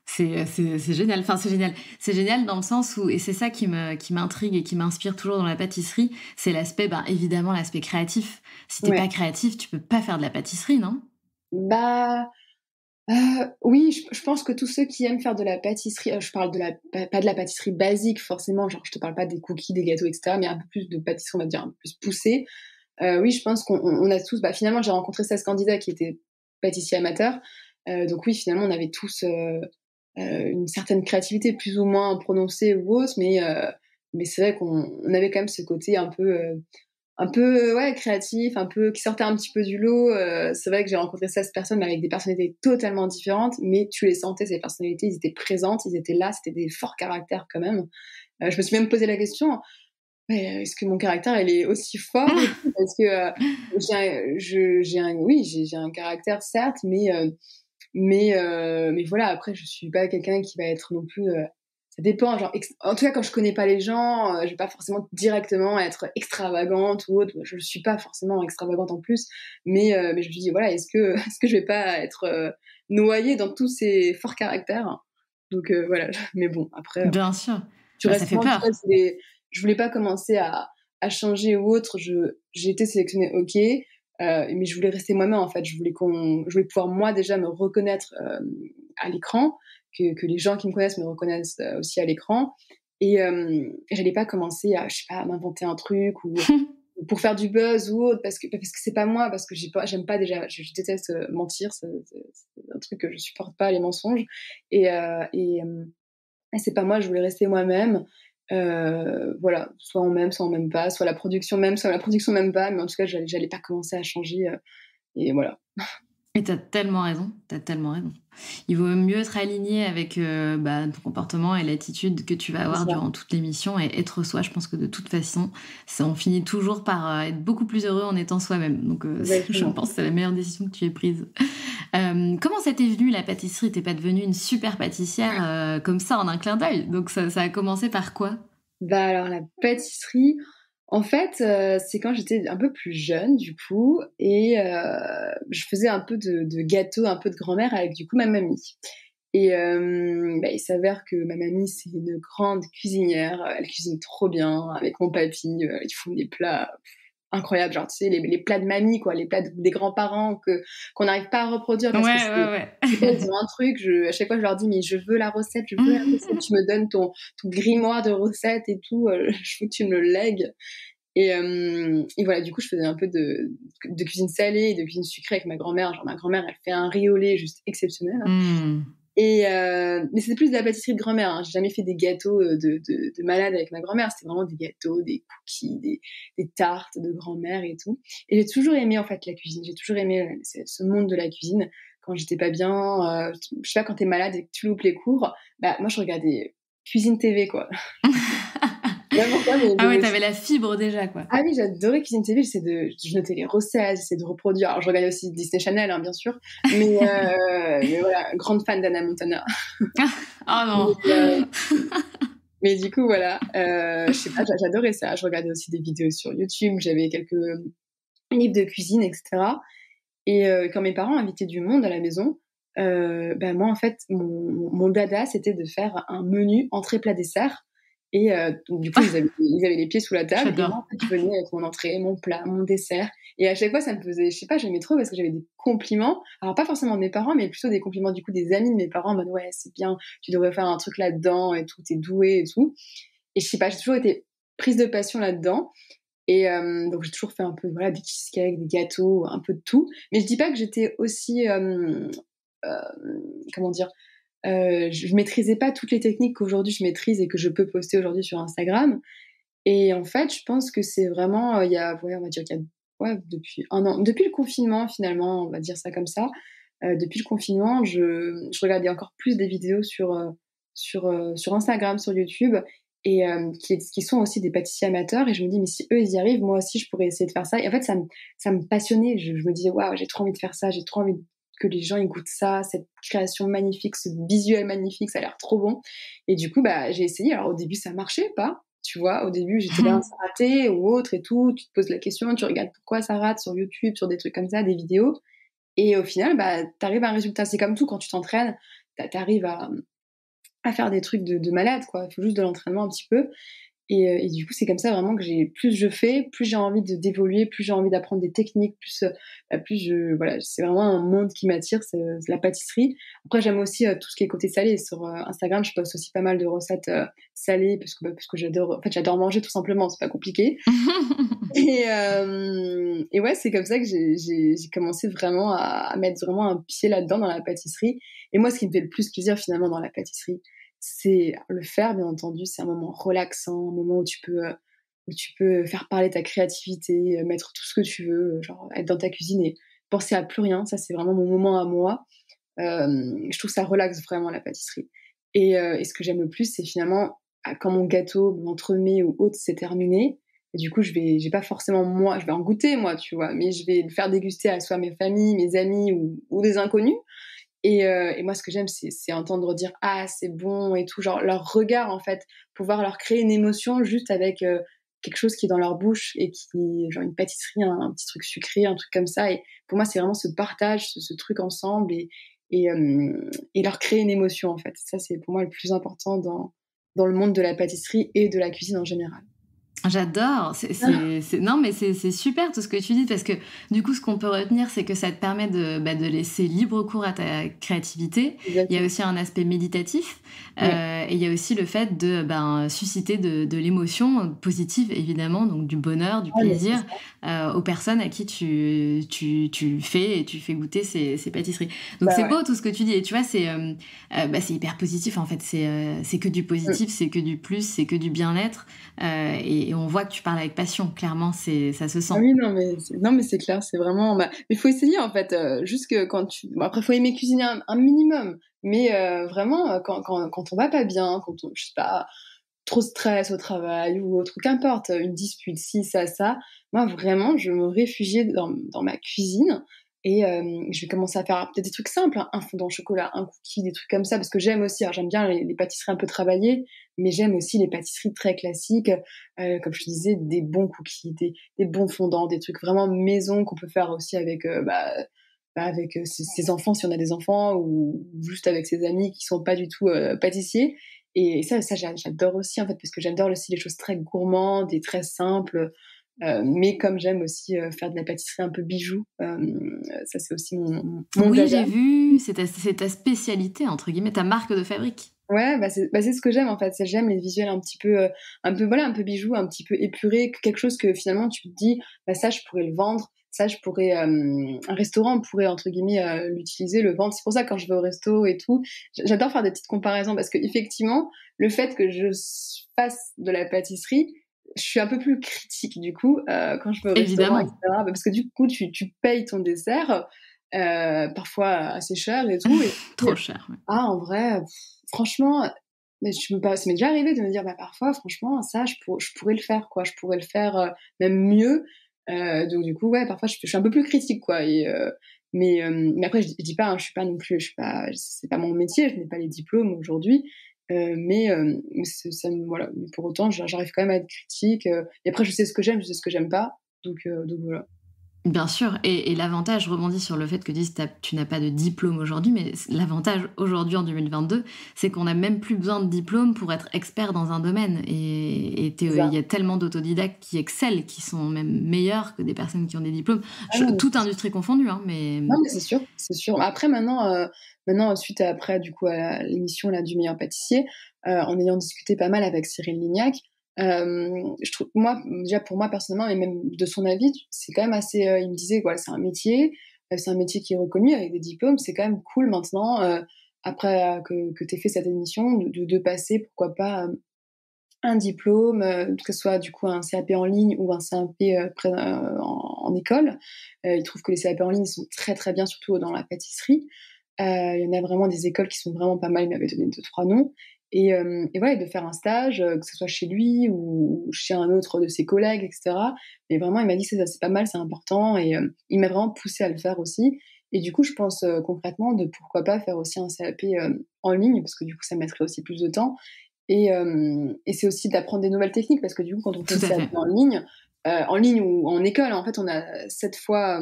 C'est génial. Enfin, c'est génial. C'est génial dans le sens où, et c'est ça qui m'intrigue et qui m'inspire toujours dans la pâtisserie, c'est l'aspect, évidemment, l'aspect créatif. Si t'es Ouais. pas créatif, tu peux pas faire de la pâtisserie, non? Bah, oui, je pense que tous ceux qui aiment faire de la pâtisserie, je parle de la pas de la pâtisserie basique forcément, genre je te parle pas des cookies, des gâteaux et cetera, mais un peu plus de pâtisserie, on va dire un peu plus poussée. Oui, je pense qu'on a tous, finalement j'ai rencontré 16 candidats qui étaient pâtissiers amateurs, donc oui, finalement on avait tous, une certaine créativité plus ou moins prononcée ou autre, mais c'est vrai qu'on avait quand même ce côté un peu, ouais, créatif, un peu qui sortait un petit peu du lot. C'est vrai que j'ai rencontré 16 personnes mais avec des personnalités totalement différentes, mais tu les sentais, ces personnalités, ils étaient présentes, ils étaient là, c'était des forts caractères quand même. Je me suis même posé la question, ouais, est-ce que mon caractère, il est aussi fort et tout? Parce que j'ai un caractère certes, mais voilà, après, je suis pas quelqu'un qui va être non plus. Ça dépend, genre, en tout cas, quand je connais pas les gens, je vais pas forcément directement être extravagante ou autre. Je suis pas forcément extravagante en plus, mais je me suis dit, voilà, est-ce que je vais pas être noyée dans tous ces forts caractères? Donc voilà, mais bon, après, Bien sûr. tu Ça restes fait moi, en tout cas, peur. je voulais pas commencer à changer ou autre. J'ai été sélectionnée, ok, mais je voulais rester moi-même en fait. Je voulais pouvoir moi déjà me reconnaître à l'écran, que les gens qui me connaissent me reconnaissent aussi à l'écran, et j'allais pas commencer à, je sais pas, à m'inventer un truc ou pour faire du buzz ou autre parce que c'est pas moi, parce que j'aime pas déjà, je déteste mentir, c'est un truc que je supporte pas, les mensonges, et c'est pas moi, je voulais rester moi-même. Voilà, soit on m'aime, soit on m'aime pas, soit la production m'aime, soit la production m'aime pas, mais en tout cas, j'allais pas commencer à changer, et voilà. Et t'as tellement raison. Il vaut mieux être aligné avec ton comportement et l'attitude que tu vas C'est avoir ça, durant toute l'émission et être soi. Je pense que de toute façon, on finit toujours par être beaucoup plus heureux en étant soi-même. Donc, je exactement. pense que c'est la meilleure décision que tu aies prise. Comment ça t'est venu la pâtisserie? T'es pas devenue une super pâtissière comme ça en un clin d'œil. Donc, ça a commencé par quoi? Alors la pâtisserie, en fait, c'est quand j'étais un peu plus jeune du coup, et je faisais un peu de gâteaux, un peu de grand-mère avec du coup ma mamie, et il s'avère que ma mamie, c'est une grande cuisinière, elle cuisine trop bien avec mon papy, ils font des plats incroyables, genre tu sais les plats de mamie quoi, les plats des grands-parents qu'on n'arrive pas à reproduire Ouais, parce que ouais, je sais pas, ouais. ils ont un truc, à chaque fois je leur dis: «Mais je veux la recette, je veux la recette, tu me donnes ton grimoire de recettes et tout, je veux que tu me le lègues», et voilà, du coup, je faisais un peu de cuisine salée et de cuisine sucrée avec ma grand-mère. Genre ma grand-mère, elle fait un riz au lait juste exceptionnel, hein. Hmm. Mais c'était plus de la pâtisserie de grand-mère, hein. J'ai jamais fait des gâteaux, de malade avec ma grand-mère. C'était vraiment des gâteaux, des cookies, des tartes de grand-mère et tout, et j'ai toujours aimé, en fait, la cuisine. J'ai toujours aimé, ce monde de la cuisine. Quand j'étais pas bien, je sais pas, quand tu es malade et que tu loupes les cours, moi, je regardais Cuisine TV, quoi. Je sais pas pourquoi, Ah ouais, t'avais la fibre déjà, quoi. ah oui, j'adorais Cuisine TV, je notais les recettes, j'essayais de reproduire. Alors je regardais aussi Disney Channel, hein, bien sûr, mais voilà, grande fan d'Anna Montana. Oh Mais, non. mais du coup, voilà, je sais pas, j'adorais ça. Je regardais aussi des vidéos sur YouTube, j'avais quelques livres de cuisine, etc. Et quand mes parents invitaient du monde à la maison, moi, en fait, mon dada, c'était de faire un menu entrée, plat, dessert. Et donc, du coup, ils avaient les pieds sous la table. Et J'adore. moi, en fait, je venais avec mon entrée, mon plat, mon dessert. Et à chaque fois, ça me faisait, je sais pas, j'aimais trop parce que j'avais des compliments. Alors, pas forcément de mes parents, mais plutôt des compliments, du coup, des amis de mes parents en mode, ouais, c'est bien, tu devrais faire un truc là-dedans et tout, t'es doué et tout. Et je sais pas, j'ai toujours été prise de passion là-dedans. Et donc, j'ai toujours fait un peu, voilà, des cheesecakes, des gâteaux, un peu de tout. Mais je dis pas que j'étais aussi, comment dire, je maîtrisais pas toutes les techniques qu'aujourd'hui je maîtrise et que je peux poster aujourd'hui sur Instagram. Et en fait, je pense que c'est vraiment, il y a, ouais, on va dire qu'il y a, ouais, depuis un an, depuis le confinement finalement, on va dire ça comme ça. Depuis le confinement, je regardais encore plus des vidéos sur Instagram, sur YouTube, et qui sont aussi des pâtissiers amateurs. Et je me dis, mais si eux ils y arrivent, moi aussi je pourrais essayer de faire ça. Et en fait, ça me passionnait. Je me disais, waouh, j'ai trop envie de faire ça, j'ai trop envie que les gens écoutent ça, cette création magnifique, ce visuel magnifique, ça a l'air trop bon. Et du coup, bah, j'ai essayé. Alors au début, ça marchait pas. Tu vois, au début, j'étais là, ça ratait ou autre et tout. Tu te poses la question, tu regardes pourquoi ça rate sur YouTube, sur des trucs comme ça, des vidéos. Et au final, bah, t'arrives à un résultat. C'est comme tout, quand tu t'entraînes, t'arrives à faire des trucs de malade, quoi. Il faut juste de l'entraînement un petit peu. Et du coup, c'est comme ça vraiment que plus je fais, plus j'ai envie d'évoluer, plus j'ai envie d'apprendre des techniques, voilà, c'est vraiment un monde qui m'attire, c'est la pâtisserie. Après, j'aime aussi tout ce qui est côté salé. Sur Instagram, je poste aussi pas mal de recettes salées parce que j'adore, en fait, j'adore manger tout simplement, c'est pas compliqué. Et ouais, c'est comme ça que j'ai commencé vraiment à mettre vraiment un pied là-dedans dans la pâtisserie. Et moi, ce qui me fait le plus plaisir finalement dans la pâtisserie, c'est le faire, bien entendu. C'est un moment relaxant, un moment où tu peux faire parler ta créativité, mettre tout ce que tu veux, genre être dans ta cuisine et penser à plus rien. Ça, c'est vraiment mon moment à moi. Je trouve ça relaxe vraiment la pâtisserie. Et ce que j'aime le plus, c'est finalement quand mon gâteau, mon entremets ou autre, c'est terminé. Et du coup, j'ai pas forcément moi, je vais en goûter moi, tu vois, mais je vais le faire déguster à soit mes familles, mes amis ou des inconnus. Et moi, ce que j'aime, c'est entendre dire ah c'est bon et tout, genre leur regard en fait, pouvoir leur créer une émotion juste avec quelque chose qui est dans leur bouche et qui, genre une pâtisserie, un petit truc sucré, un truc comme ça. Et pour moi, c'est vraiment ce partage, ce truc ensemble et leur créer une émotion en fait. Ça, c'est pour moi le plus important dans le monde de la pâtisserie et de la cuisine en général. J'adore. Non, mais c'est super tout ce que tu dis parce que du coup, ce qu'on peut retenir, c'est que ça te permet de laisser libre cours à ta créativité. Il y a Exactement. aussi un aspect méditatif Ouais. et il y a aussi le fait de susciter de l'émotion positive, évidemment, donc du bonheur, du Ah, mais c'est plaisir ça. aux personnes à qui tu fais et tu fais goûter ces pâtisseries. Donc Bah c'est ouais. beau tout ce que tu dis et tu vois, c'est hyper positif en fait. C'est que du Mm. positif, c'est que du plus, c'est que du bien-être. Et on voit que tu parles avec passion, clairement, ça se sent. Ah oui, non, mais c'est clair, c'est vraiment. Bah, il faut essayer en fait, juste que quand tu. Bon, après, il faut aimer cuisiner un minimum, mais vraiment, quand on va pas bien, quand on, je sais pas, trop de stress au travail ou autre, qu'importe, une dispute, ci, ça, moi vraiment, je me réfugiais dans ma cuisine et je vais commencer à faire peut-être des trucs simples, hein, un fondant au chocolat, un cookie, des trucs comme ça, parce que j'aime aussi, alors j'aime bien les pâtisseries un peu travaillées, mais j'aime aussi les pâtisseries très classiques, comme je te disais, des bons cookies, des bons fondants, des trucs vraiment maison qu'on peut faire aussi avec, avec ses enfants, si on a des enfants, ou juste avec ses amis qui sont pas du tout pâtissiers. Et ça j'adore aussi, en fait, parce que j'adore aussi les choses très gourmandes et très simples. Mais comme j'aime aussi faire de la pâtisserie un peu bijou, ça c'est aussi mon Oui, dada. j'ai vu, c'est ta spécialité, entre guillemets, ta marque de fabrique. Ouais, c'est ce que j'aime en fait. J'aime les visuels un peu voilà, un peu bijou, un petit peu épuré, quelque chose que finalement tu te dis, bah ça je pourrais le vendre, ça je pourrais, un restaurant pourrait entre guillemets l'utiliser, le vendre. C'est pour ça que quand je vais au resto et tout, j'adore faire des petites comparaisons parce que effectivement, le fait que je fasse de la pâtisserie, je suis un peu plus critique du coup quand je vais au restaurant, Évidemment, etc. Parce que du coup, tu payes ton dessert, parfois assez cher et tout, et trop cher. Ouais. ah, en vrai, franchement, mais ça m'est déjà arrivé de me dire, bah, parfois, franchement, ça, je pourrais le faire, quoi. Je pourrais le faire, même mieux. Donc du coup, ouais, parfois, je suis un peu plus critique, quoi. Mais après, je dis pas, hein, je suis pas, c'est pas mon métier, je n'ai pas les diplômes aujourd'hui. Mais ça voilà. Mais pour autant, j'arrive quand même à être critique. Et après, je sais ce que j'aime, je sais ce que j'aime pas. Donc voilà. Bien sûr, et l'avantage, je rebondis sur le fait que tu n'as pas de diplôme aujourd'hui, mais l'avantage aujourd'hui en 2022, c'est qu'on n'a même plus besoin de diplôme pour être expert dans un domaine. C'est Il ça. y a tellement d'autodidactes qui excellent, qui sont même meilleurs que des personnes qui ont des diplômes, Ah non, mais toute industrie confondue, hein, mais non, mais c'est sûr, c'est sûr. Après maintenant, suite à après du coup à l'émission là du meilleur pâtissier, en ayant discuté pas mal avec Cyril Lignac, je trouve moi déjà pour moi personnellement et même de son avis, c'est quand même assez, il me disait voilà, c'est un métier qui est reconnu avec des diplômes, c'est quand même cool maintenant, après, que tu aies fait cette émission de passer pourquoi pas, un diplôme, que ce soit du coup un CAP en ligne ou un CAP, en école. Il trouve que les CAP en ligne sont très, très bien, surtout dans la pâtisserie. Il y en a vraiment des écoles qui sont vraiment pas mal, il m'avait donné 2-3 noms et voilà, et de faire un stage, que ce soit chez lui ou chez un autre de ses collègues et cetera. Mais vraiment, il m'a dit: «C'est pas mal, c'est important» et il m'a vraiment poussée à le faire aussi et du coup, je pense, concrètement de pourquoi pas faire aussi un CAP, en ligne parce que du coup, ça me mettrait aussi plus de temps et c'est aussi d'apprendre des nouvelles techniques parce que du coup, quand on fait le tout à CAP fait. en ligne ou en école, en fait, on a 7 fois,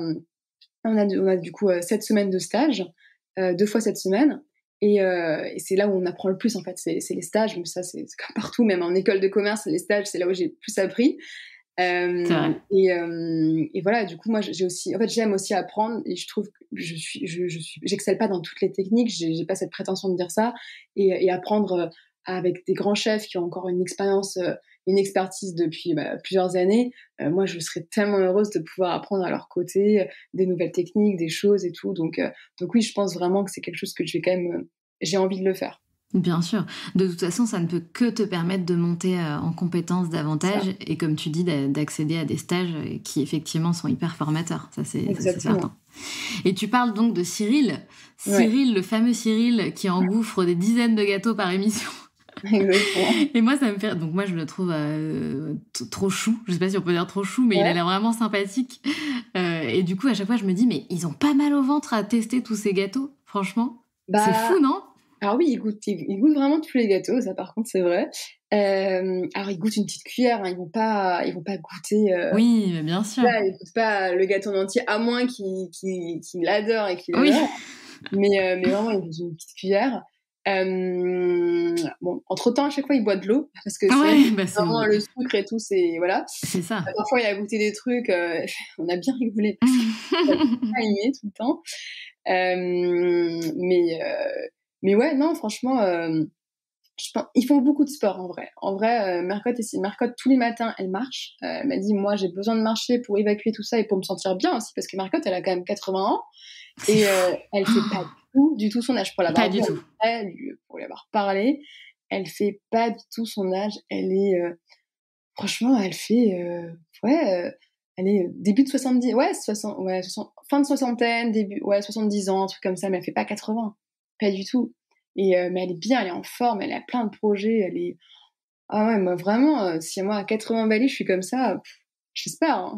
on a du coup 7 semaines de stage, 2 fois cette semaine. Et c'est là où on apprend le plus en fait, c'est les stages, mais ça c'est comme partout, même en école de commerce, les stages, c'est là où j'ai le plus appris. C'est vrai. Et voilà, du coup, moi j'ai aussi, en fait, j'aime aussi apprendre et je trouve que j'excelle pas dans toutes les techniques, j'ai pas cette prétention de dire ça, et apprendre avec des grands chefs qui ont encore une expérience, une expertise depuis plusieurs années. Moi, je serais tellement heureuse de pouvoir apprendre à leur côté des nouvelles techniques, des choses et tout. Donc oui, je pense vraiment que c'est quelque chose que je vais quand même, j'ai envie de le faire. Bien sûr. De toute façon, ça ne peut que te permettre de monter, en compétences Ça, davantage et comme tu dis, d'accéder à des stages, qui effectivement sont hyper formateurs. Ça c'est exactement. certain. Et tu parles donc de Cyril. Ouais, Cyril, le fameux Cyril qui engouffre des dizaines de gâteaux par émission. exactement. Et moi, ça me fait donc moi, je le trouve, trop chou. Je sais pas si on peut dire trop chou, mais il a Ouais. l'air vraiment sympathique. Et du coup, à chaque fois, je me dis: «Mais ils ont pas mal au ventre à tester tous ces gâteaux, franchement?» C'est Bah, fou, non? alors oui, ils goûtent vraiment tous les gâteaux, ça par contre c'est vrai. Alors ils goûtent une petite cuillère, hein, ils vont pas goûter, Oui, mais bien sûr. là, ils goûtent pas le gâteau en entier, à moins qu'ils l'adorent et qu'ils Oui. l'adorent. Mais vraiment, ils goûtent une petite cuillère. Bon, entre-temps, à chaque fois, ils boivent de l'eau parce que c'est vrai que Ouais, bah, vraiment le sucre et tout, c'est voilà. c'est ça. Parfois, il a goûté des trucs, on a bien rigolé parce qu'il a pas aimé tout le temps. Hem, mais mais ouais, non, franchement, ils font beaucoup de sport en vrai. En vrai, Mercotte tous les matins, elle marche. Elle m'a dit: «Moi, j'ai besoin de marcher pour évacuer tout ça et pour me sentir bien aussi», parce que Mercotte, elle a quand même 80 ans C'est et fou. elle fait pas du tout son âge. Pour Pas l'avoir vue du en tout. vrai, pour lui avoir parlé, elle fait pas du tout son âge. Elle est, franchement, elle fait, ouais, elle est début de 70, ouais, 60, ouais, 60, fin de soixantaine, début, ouais, 70 ans, un truc comme ça, mais elle fait pas 80, pas du tout. Mais elle est bien, elle est en forme, elle a plein de projets, elle est, ah ouais, moi vraiment, si moi à 80 balais, je suis comme ça, j'espère, hein.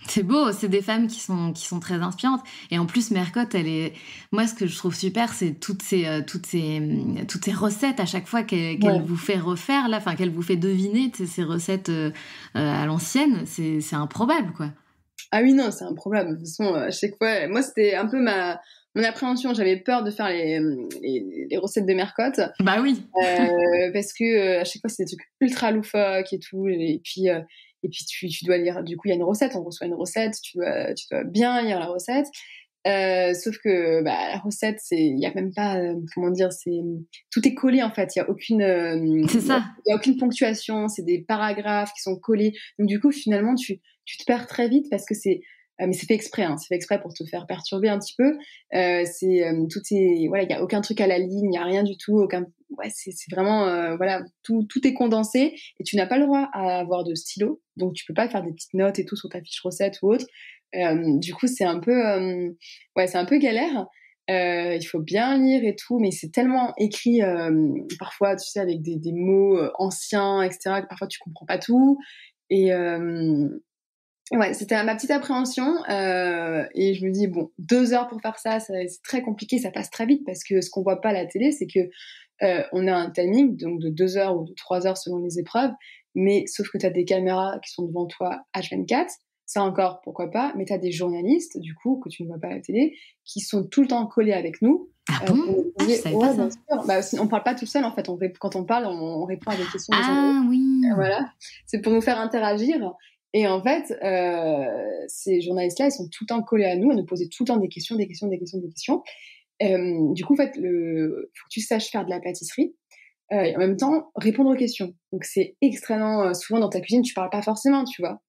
C'est beau, c'est des femmes qui sont très inspirantes et en plus Mercotte, elle est moi ce que je trouve super, c'est toutes ces recettes à chaque fois qu'elle Ouais. vous fait refaire là, enfin qu'elle vous fait deviner, tu sais, ces recettes, à l'ancienne, c'est improbable, quoi. Ah oui, non, c'est improbable. De toute façon, à chaque fois, moi, c'était un peu mon appréhension. J'avais peur de faire les recettes de Mercotte, Bah oui. parce que, à chaque fois, c'est des trucs ultra loufoques et tout et puis tu dois lire, du coup, il y a une recette, on reçoit une recette, tu dois bien lire la recette. Sauf que, bah, la recette, il y a même pas, comment dire? Tout est collé, en fait. Il y a aucune, C'est ça. il y a aucune ponctuation, c'est des paragraphes qui sont collés. Donc du coup, finalement, tu te perds très vite parce que mais c'est fait exprès, hein, c'est fait exprès pour te faire perturber un petit peu. Tout est, voilà, il y a aucun truc à la ligne, il y a rien du tout, aucun, ouais, c'est vraiment, voilà, tout est condensé et tu n'as pas le droit à avoir de stylo, donc tu peux pas faire des petites notes et tout sur ta fiche recette ou autre. Du coup, c'est un peu, ouais, c'est un peu galère. Il faut bien lire et tout, mais c'est tellement écrit, parfois, tu sais, avec des mots, anciens et cetera, que parfois tu comprends pas tout et ouais, c'était ma petite appréhension, et je me dis: «Bon, 2 heures pour faire ça, c'est très compliqué, ça passe très vite», parce que ce qu'on voit pas à la télé, c'est que, on a un timing donc de 2 heures ou de 3 heures selon les épreuves, mais sauf que tu as des caméras qui sont devant toi H24, ça encore, pourquoi pas, mais tu as des journalistes, du coup, que tu ne vois pas à la télé, qui sont tout le temps collés avec nous. Ah bon? Pour nous Ah, je poser savais pas ouais, bien ça. sûr. Bah, on parle pas tout seul, en fait, quand on parle, on répond à des questions des journalistes. Ah oui! Voilà, c'est pour nous faire interagir et en fait, ces journalistes-là, ils sont tout le temps collés à nous poser tout le temps des questions, des questions, des questions, des questions. Du coup, en fait, faut que tu saches faire de la pâtisserie, et en même temps répondre aux questions. Donc c'est extrêmement, souvent dans ta cuisine, tu parles pas forcément, tu vois?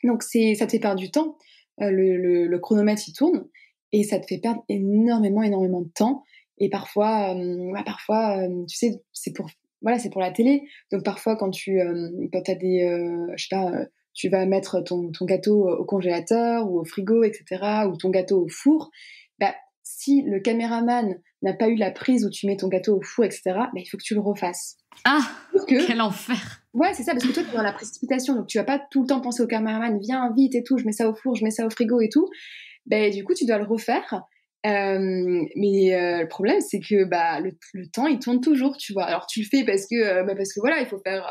Donc ça te fait perdre du temps, le chronomètre il tourne et ça te fait perdre énormément, énormément de temps et parfois, tu sais, c'est pour la télé. Donc parfois quand tu as des, je sais pas, tu vas mettre ton gâteau au congélateur ou au frigo et cetera ou ton gâteau au four, bah, si le caméraman n'a pas eu la prise où tu mets ton gâteau au four et cetera, bah, il faut que tu le refasses. Ah! Sauf que Quel enfer! ouais, c'est ça, parce que toi, tu es dans la précipitation, donc tu vas pas tout le temps penser au caméraman, viens vite et tout, je mets ça au four, je mets ça au frigo et tout. Ben, du coup, tu dois le refaire. Le problème, c'est que bah, le temps, il tourne toujours, tu vois. Alors, tu le fais parce que voilà, il faut faire,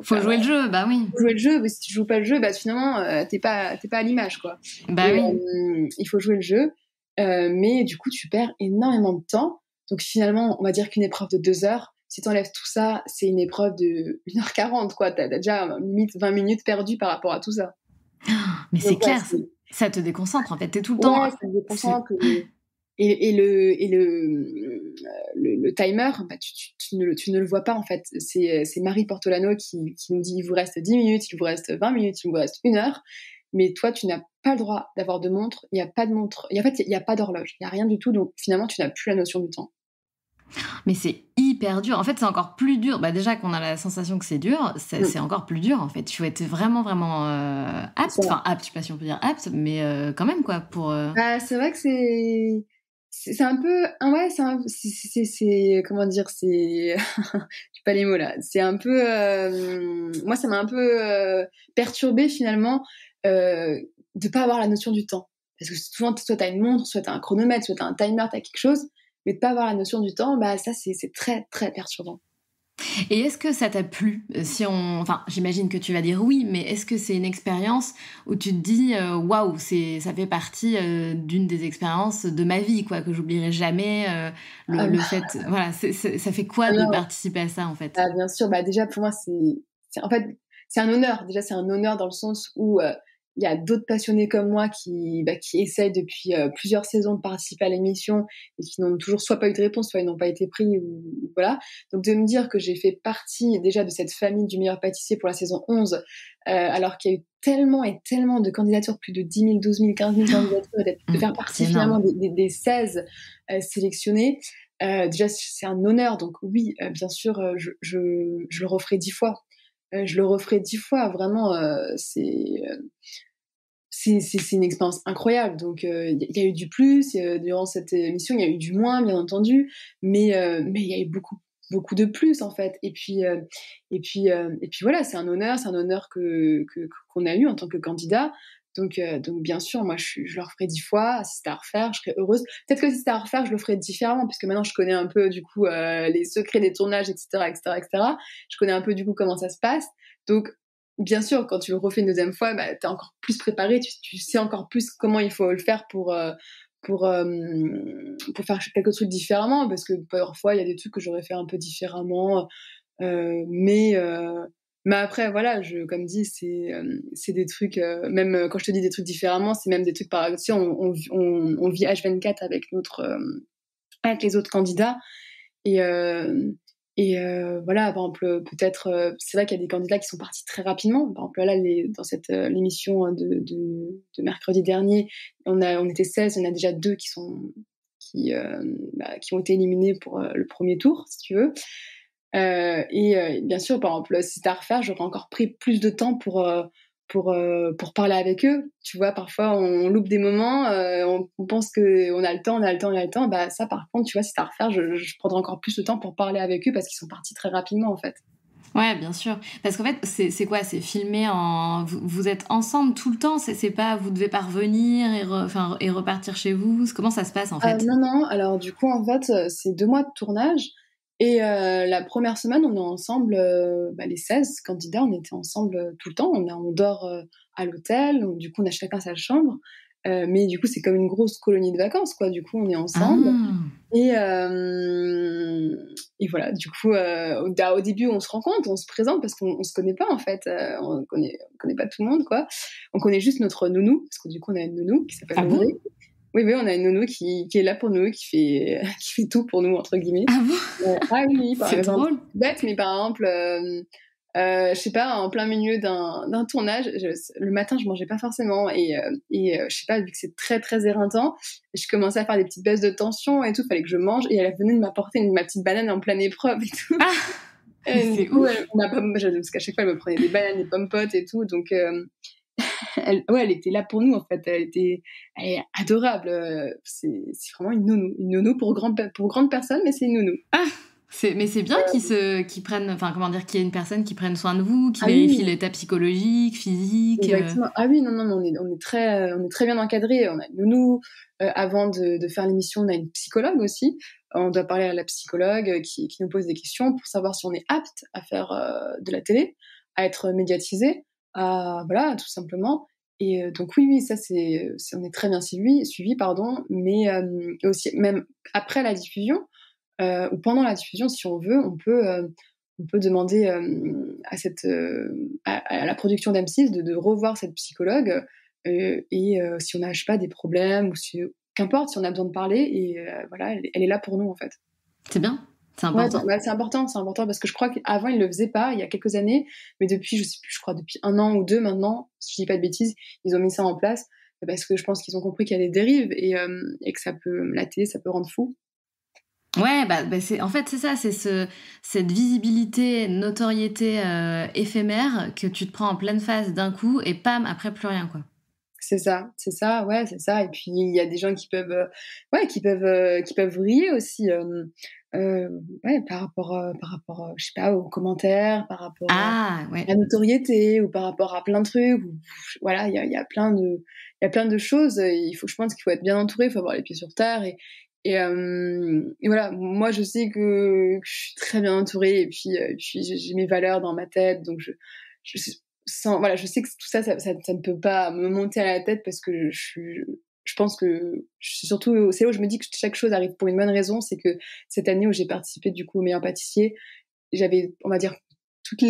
Faut jouer le jeu, bah oui. faut jouer le jeu. Mais si tu joues pas le jeu, bah, finalement, t'es pas à l'image, quoi. Bah oui. Il faut jouer le jeu. Mais du coup, tu perds énormément de temps. Donc, finalement, on va dire qu'une épreuve de 2 heures, si t'enlèves tout ça, c'est une épreuve de 1h40, quoi. T'as déjà limite 20 minutes perdues par rapport à tout ça. Mais c'est Donc, ouais, clair, ça te déconcentre en fait. T'es tout le temps. ouais, ça me déconcentre. Le timer, bah, tu ne le vois pas en fait. C'est Marie Portolano qui nous dit il vous reste 10 minutes, il vous reste 20 minutes, il vous reste 1 heure. Mais toi, tu n'as pas le droit d'avoir de montre. Il n'y a pas de montre. En fait, il n'y a pas d'horloge. Il n'y a rien du tout. Donc finalement, tu n'as plus la notion du temps. Mais c'est hyper dur. En fait, c'est encore plus dur. Bah, déjà qu'on a la sensation que c'est dur, c'est Mm. encore plus dur en fait. Il faut être vraiment, vraiment apte. Enfin, apte, je sais pas si on peut dire apte, mais quand même quoi. Bah, c'est vrai que c'est un peu ouais comment dire c'est j'ai pas les mots là c'est un peu moi ça m'a un peu perturbée finalement de pas avoir la notion du temps parce que souvent soit t'as une montre soit t'as un chronomètre soit t'as un timer t'as quelque chose mais de pas avoir la notion du temps bah ça c'est très très perturbant. Et est-ce que ça t'a plu? Enfin, j'imagine que tu vas dire oui, mais est-ce que c'est une expérience où tu te dis waouh, ça fait partie d'une des expériences de ma vie, quoi, que j'oublierai jamais. Le Ah, fait, voilà, ça fait quoi de non, participer à ça en fait? ah, bien sûr, bah déjà pour moi en fait c'est un honneur. Déjà c'est un honneur dans le sens où il y a d'autres passionnés comme moi qui essayent depuis plusieurs saisons de participer à l'émission et qui n'ont toujours soit pas eu de réponse, soit ils n'ont pas été pris ou voilà. Donc de me dire que j'ai fait partie déjà de cette famille du meilleur pâtissier pour la saison 11, alors qu'il y a eu tellement et tellement de candidatures, plus de 10 000, 12 000, 15 000 candidatures, et de faire C'est partie énorme. finalement des 16 sélectionnés. Déjà, c'est un honneur, donc oui, bien sûr, je le referai 10 fois. Je le referai 10 fois, vraiment, c'est une expérience incroyable. Donc, il y a eu du plus, durant cette émission, il y a eu du moins, bien entendu, mais il y a eu beaucoup, beaucoup de plus, en fait. Et puis voilà, c'est un honneur qu'on a eu en tant que candidat. Donc bien sûr, moi, je le referai 10 fois. Si c'était à refaire, je serais heureuse. Peut-être que si c'était à refaire, je le ferais différemment, puisque maintenant, je connais un peu, du coup, les secrets des tournages, etc., etc., etc. Je connais un peu, du coup, comment ça se passe. Donc, bien sûr, quand tu le refais une deuxième fois, bah, tu es encore plus préparé, tu sais encore plus comment il faut le faire pour, pour faire quelques trucs différemment, parce que parfois, il y a des trucs que j'aurais fait un peu différemment, euh, mais, euh, mais après, voilà, comme dit, c'est des trucs, même quand je te dis des trucs différemment, c'est même des trucs, par exemple, tu sais, on vit H24 avec les autres candidats, et, voilà, par exemple, peut-être, c'est vrai qu'il y a des candidats qui sont partis très rapidement. Par exemple, là, dans cette l'émission de mercredi dernier, on était 16, il y en a déjà 2 qui ont été éliminés pour le premier tour, si tu veux. Bien sûr, par exemple, si c'était à refaire, j'aurais encore pris plus de temps pour parler avec eux. Tu vois, parfois, on loupe des moments, on pense qu'on a le temps, on a le temps, on a le temps. Bah, ça, par contre, tu vois, si c'était à refaire, je prendrais encore plus de temps pour parler avec eux parce qu'ils sont partis très rapidement, en fait. Ouais, bien sûr. Parce qu'en fait, c'est quoi? C'est filmé en. Vous êtes ensemble tout le temps? C'est pas. Vous devez pas revenir enfin, et repartir chez vous? Comment ça se passe en fait? Non, non, alors du coup, en fait, c'est 2 mois de tournage. Et la première semaine, on est ensemble, les 16 candidats, on était ensemble tout le temps. On dort à l'hôtel, donc du coup, on a chacun sa chambre. Mais du coup, c'est comme une grosse colonie de vacances, quoi. Du coup, on est ensemble. Ah, Et, et voilà, du coup, au début, on se rend compte, on se présente parce qu'on se connaît pas, en fait. On connaît pas tout le monde, quoi. On connaît juste notre nounou, parce que du coup, on a une nounou qui s'appelle ah bon? Audrey. Oui, oui, on a une nounou qui est là pour nous, qui fait, qui fait tout pour nous, entre guillemets. Ah bon? Ah oui, oui, par C'est exemple, drôle. bête, mais par exemple, je sais pas, en plein milieu d'un tournage, le matin, je mangeais pas forcément je sais pas, vu que c'est très, très éreintant, je commençais à faire des petites baisses de tension et tout, fallait que je mange et elle venait de m'apporter ma petite banane en pleine épreuve et tout. Ah, mais Et du c'est coup, ouf. parce qu'à chaque fois, elle me prenait des bananes, des pommes potes et tout, donc elle était là pour nous, en fait. Elle est adorable. C'est vraiment une nounou pour grande personne, mais c'est une nounou. Ah, mais c'est bien qu'ils prennent, enfin, comment dire, qu'il y ait une personne qui prenne soin de vous, qui Ah vérifie oui, l'état psychologique, physique. exactement. Ah oui, non, non, mais on est très bien encadrés. On a une nounou. Avant de faire l'émission, on a une psychologue aussi. On doit parler à la psychologue qui nous pose des questions pour savoir si on est apte à faire de la télé, à être médiatisé, voilà, tout simplement. Et donc oui, oui, ça on est très bien suivi, pardon. Mais aussi même après la diffusion ou pendant la diffusion, si on veut, on peut demander à la production d'M6 de revoir cette psychologue si on n'a, je sais pas, des problèmes ou si, qu'importe, si on a besoin de parler. Et voilà, elle est là pour nous, en fait. C'est bien, c'est Ouais, important. c'est important parce que je crois qu'avant, ils le faisaient pas, il y a quelques années, mais depuis, je sais plus, je crois depuis 1 an ou 2 maintenant, si je dis pas de bêtises, ils ont mis ça en place parce que je pense qu'ils ont compris qu'il y a des dérives et que la télé, ça peut rendre fou. Ouais, en fait, c'est ça, cette visibilité, notoriété éphémère que tu te prends en pleine face d'un coup et pam, après plus rien, quoi. C'est ça, ouais, c'est ça. Et puis il y a des gens ouais, qui peuvent vriller aussi, ouais, par rapport, je sais pas, aux commentaires, par rapport à Ah, ouais. la notoriété ou par rapport à plein de trucs. Voilà, il y a il y a plein de choses. Je pense qu'il faut être bien entouré, il faut avoir les pieds sur terre et voilà. Moi, je sais que je suis très bien entourée et puis j'ai mes valeurs dans ma tête, donc je voilà, je sais que tout ça, ça ne peut pas me monter à la tête parce que je pense que surtout, c'est là où je me dis que chaque chose arrive pour une bonne raison. C'est que cette année où j'ai participé du coup au meilleur pâtissier, j'avais, on va dire, toutes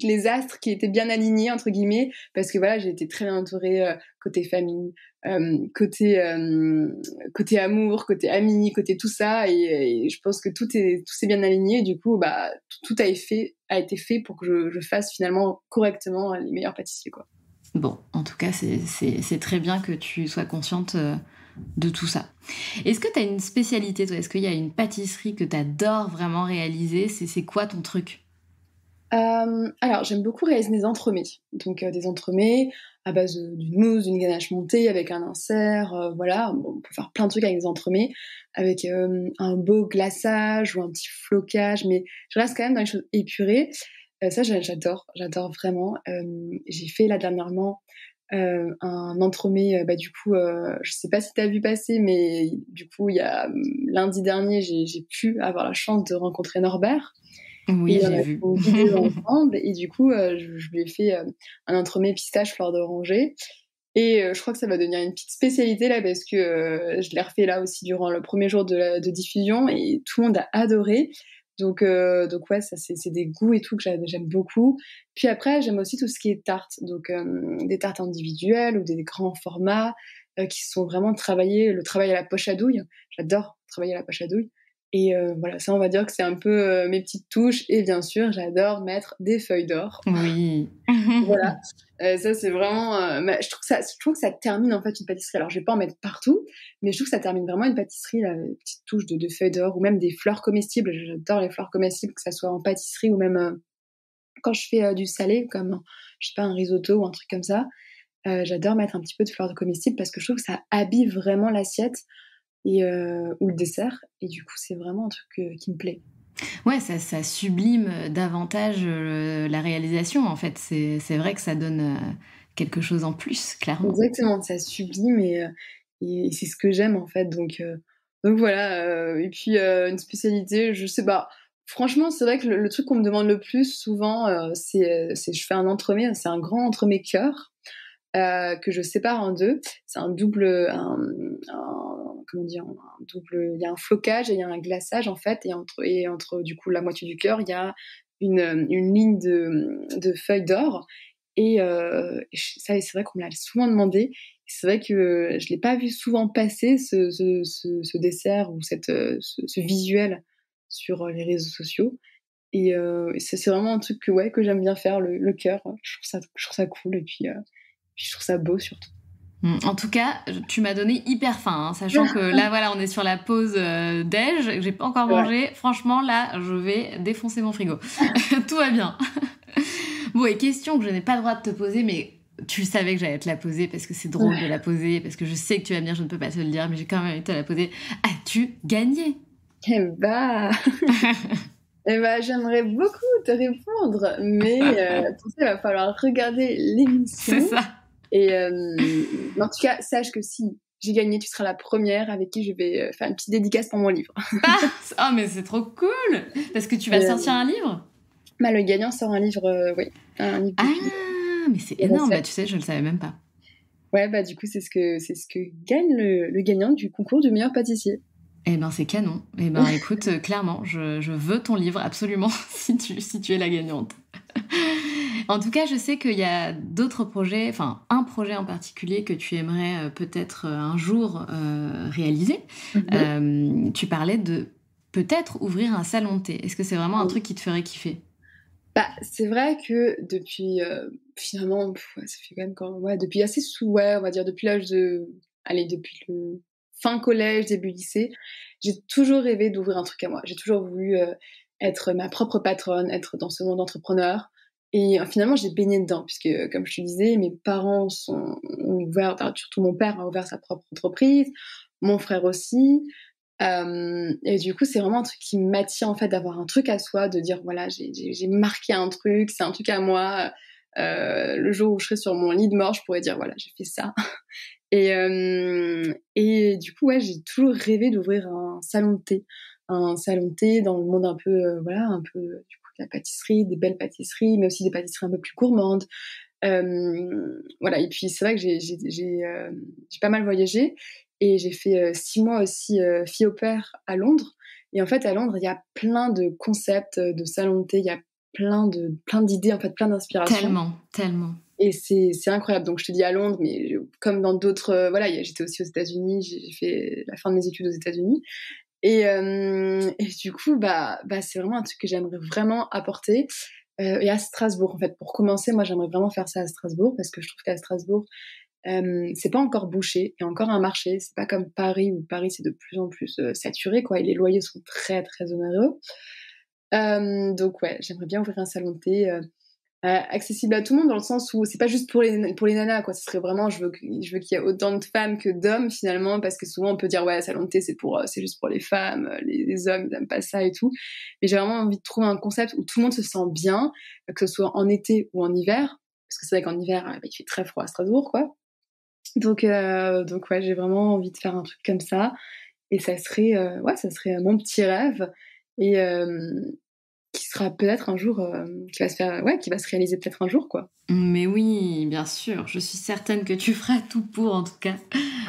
les astres qui étaient bien alignés entre guillemets parce que voilà, j'ai été très bien entourée côté famille, côté amour, côté amis, côté tout ça et je pense que tout s'est bien aligné et du coup bah tout a été fait pour que je fasse finalement correctement les meilleurs pâtissiers, quoi. Bon, en tout cas, c'est très bien que tu sois consciente de tout ça. Est-ce que tu as une spécialité, toi? Est-ce qu'il y a une pâtisserie que tu adores vraiment réaliser? C'est quoi ton truc? Alors j'aime beaucoup réaliser des entremets. Donc des entremets à base d'une mousse, d'une ganache montée avec un insert, voilà. Bon, on peut faire plein de trucs avec des entremets, avec, un beau glaçage ou un petit flocage, mais je reste quand même dans les choses épurées. Ça j'adore vraiment. J'ai fait là dernièrement, un entremets, du coup, je sais pas si tu as vu passer, mais du coup il y a, lundi dernier, j'ai pu avoir la chance de rencontrer Norbert. Oui, Et on j'ai a fait vu. une vidéo ensemble et du coup, je lui ai fait, un entremets pistache fleur d'oranger et je crois que ça va devenir une petite spécialité là parce que, je l'ai refait là aussi durant le premier jour de diffusion et tout le monde a adoré. Donc ouais, ça c'est des goûts et tout que j'aime beaucoup. Puis après, j'aime aussi tout ce qui est tarte, donc des tartes individuelles ou des grands formats, qui sont vraiment travaillés, le travail à la poche à douille. J'adore travailler à la poche à douille et voilà, ça on va dire que c'est un peu, mes petites touches et bien sûr, j'adore mettre des feuilles d'or. Oui. Voilà, ça c'est vraiment, je trouve que ça termine en fait une pâtisserie. Alors je vais pas en mettre partout, mais je trouve que ça termine vraiment une pâtisserie, la petite touche de feuilles d'or ou même des fleurs comestibles. J'adore les fleurs comestibles, que ça soit en pâtisserie ou même, quand je fais, du salé comme, je sais pas, un risotto ou un truc comme ça, j'adore mettre un petit peu de fleurs comestibles parce que je trouve que ça habille vraiment l'assiette ou le dessert et du coup, c'est vraiment un truc, qui me plaît. Ouais, ça sublime davantage la réalisation, en fait. C'est vrai que ça donne quelque chose en plus, clairement. Exactement, ça sublime et c'est ce que j'aime en fait Donc voilà, et puis une spécialité, je sais pas. Franchement, c'est vrai que le truc qu'on me demande le plus souvent, c'est je fais un entremets, c'est un grand entremets cœur que je sépare en deux. C'est un double, comment dire, un double. Il y a un flocage et il y a un glaçage en fait, et entre du coup la moitié du cœur, il y a une ligne de feuilles d'or. Ça, c'est vrai qu'on me l'a souvent demandé. C'est vrai que je l'ai pas vu souvent passer ce dessert ou ce visuel sur les réseaux sociaux. Et c'est vraiment un truc que j'aime bien faire, le cœur. Je trouve ça cool et puis je trouve ça beau surtout. En tout cas, tu m'as donné hyper faim, hein, sachant que là, voilà, on est sur la pause déj, j'ai pas encore Ouais. mangé. Franchement, là, je vais défoncer mon frigo. Tout va bien. Bon, et question que je n'ai pas le droit de te poser, mais tu savais que j'allais te la poser parce que c'est drôle de la poser, parce que je sais que tu vas me dire je ne peux pas te le dire, mais j'ai quand même envie de te la poser. As-tu gagné? Eh bah, j'aimerais beaucoup te répondre, mais pour ça, il va falloir regarder C'est l'émission. ça. Mais en tout cas, sache que si j'ai gagné, tu seras la première avec qui je vais faire une petite dédicace pour mon livre. Ah, mais c'est trop cool! Parce que tu vas Et, sortir un livre? le gagnant sort un livre, oui, un livre de cuisine. Ah, mais c'est Et énorme. Bah, recette. tu sais, je le savais même pas. Ouais, bah du coup, c'est ce que gagne le gagnant du concours du meilleur pâtissier. Eh ben, c'est canon. Eh ben, écoute, clairement, je veux ton livre, absolument, si tu es la gagnante. En tout cas, je sais qu'il y a d'autres projets, enfin, un projet en particulier que tu aimerais peut-être un jour réaliser. Mhm. Tu parlais de peut-être ouvrir un salon de thé. Est-ce que c'est vraiment un truc qui te ferait kiffer? Bah, c'est vrai que depuis, finalement, ouais, ça fait quand même ouais, depuis assez ouais, on va dire depuis l'âge de allez, depuis le fin collège, début lycée, j'ai toujours rêvé d'ouvrir un truc à moi. J'ai toujours voulu, être ma propre patronne, être dans ce monde entrepreneur et finalement, j'ai baigné dedans puisque, comme je te disais, mes parents ont ouvert, enfin, surtout mon père a ouvert sa propre entreprise, mon frère aussi. Et du coup, c'est vraiment un truc qui m'attire en fait d'avoir un truc à soi, de dire voilà, j'ai marqué un truc, c'est un truc à moi. Le jour où je serai sur mon lit de mort, je pourrais dire voilà, j'ai fait ça. Et du coup, ouais, j'ai toujours rêvé d'ouvrir un salon de thé dans le monde un peu, voilà, un peu du coup de la pâtisserie, des belles pâtisseries, mais aussi des pâtisseries un peu plus gourmandes. Voilà, et puis c'est vrai que j'ai pas mal voyagé et j'ai fait 6 mois aussi fille au pair à Londres. Et en fait, à Londres, il y a plein de concepts de salon de thé, il y a plein d'idées, en fait, plein d'inspirations. Tellement, tellement. Et c'est incroyable. Donc je te dis à Londres, mais comme dans d'autres, voilà, j'étais aussi aux États-Unis, j'ai fait la fin de mes études aux États-Unis. Et du coup, bah, c'est vraiment un truc que j'aimerais vraiment apporter. Et à Strasbourg, en fait, pour commencer, moi, j'aimerais vraiment faire ça à Strasbourg parce que je trouve qu'à Strasbourg, c'est pas encore bouché, il y a encore un marché. C'est pas comme Paris où Paris c'est de plus en plus saturé, quoi. Et les loyers sont très très onéreux. Donc ouais, j'aimerais bien ouvrir un salon de thé. Accessible à tout le monde dans le sens où c'est pas juste pour les nanas, quoi. Ce serait vraiment, je veux qu'il y ait autant de femmes que d'hommes finalement, parce que souvent on peut dire ouais, salon de thé c'est juste pour les femmes, les hommes ils aiment pas ça et tout. Mais j'ai vraiment envie de trouver un concept où tout le monde se sent bien, que ce soit en été ou en hiver, parce que c'est vrai qu'en hiver bah, il fait très froid à Strasbourg, quoi. Donc ouais, j'ai vraiment envie de faire un truc comme ça, et ça serait mon petit rêve. Et qui sera peut-être un jour, qui va se faire, ouais, qui va se réaliser peut-être un jour, quoi. Mais oui, bien sûr, je suis certaine que tu feras tout pour, en tout cas.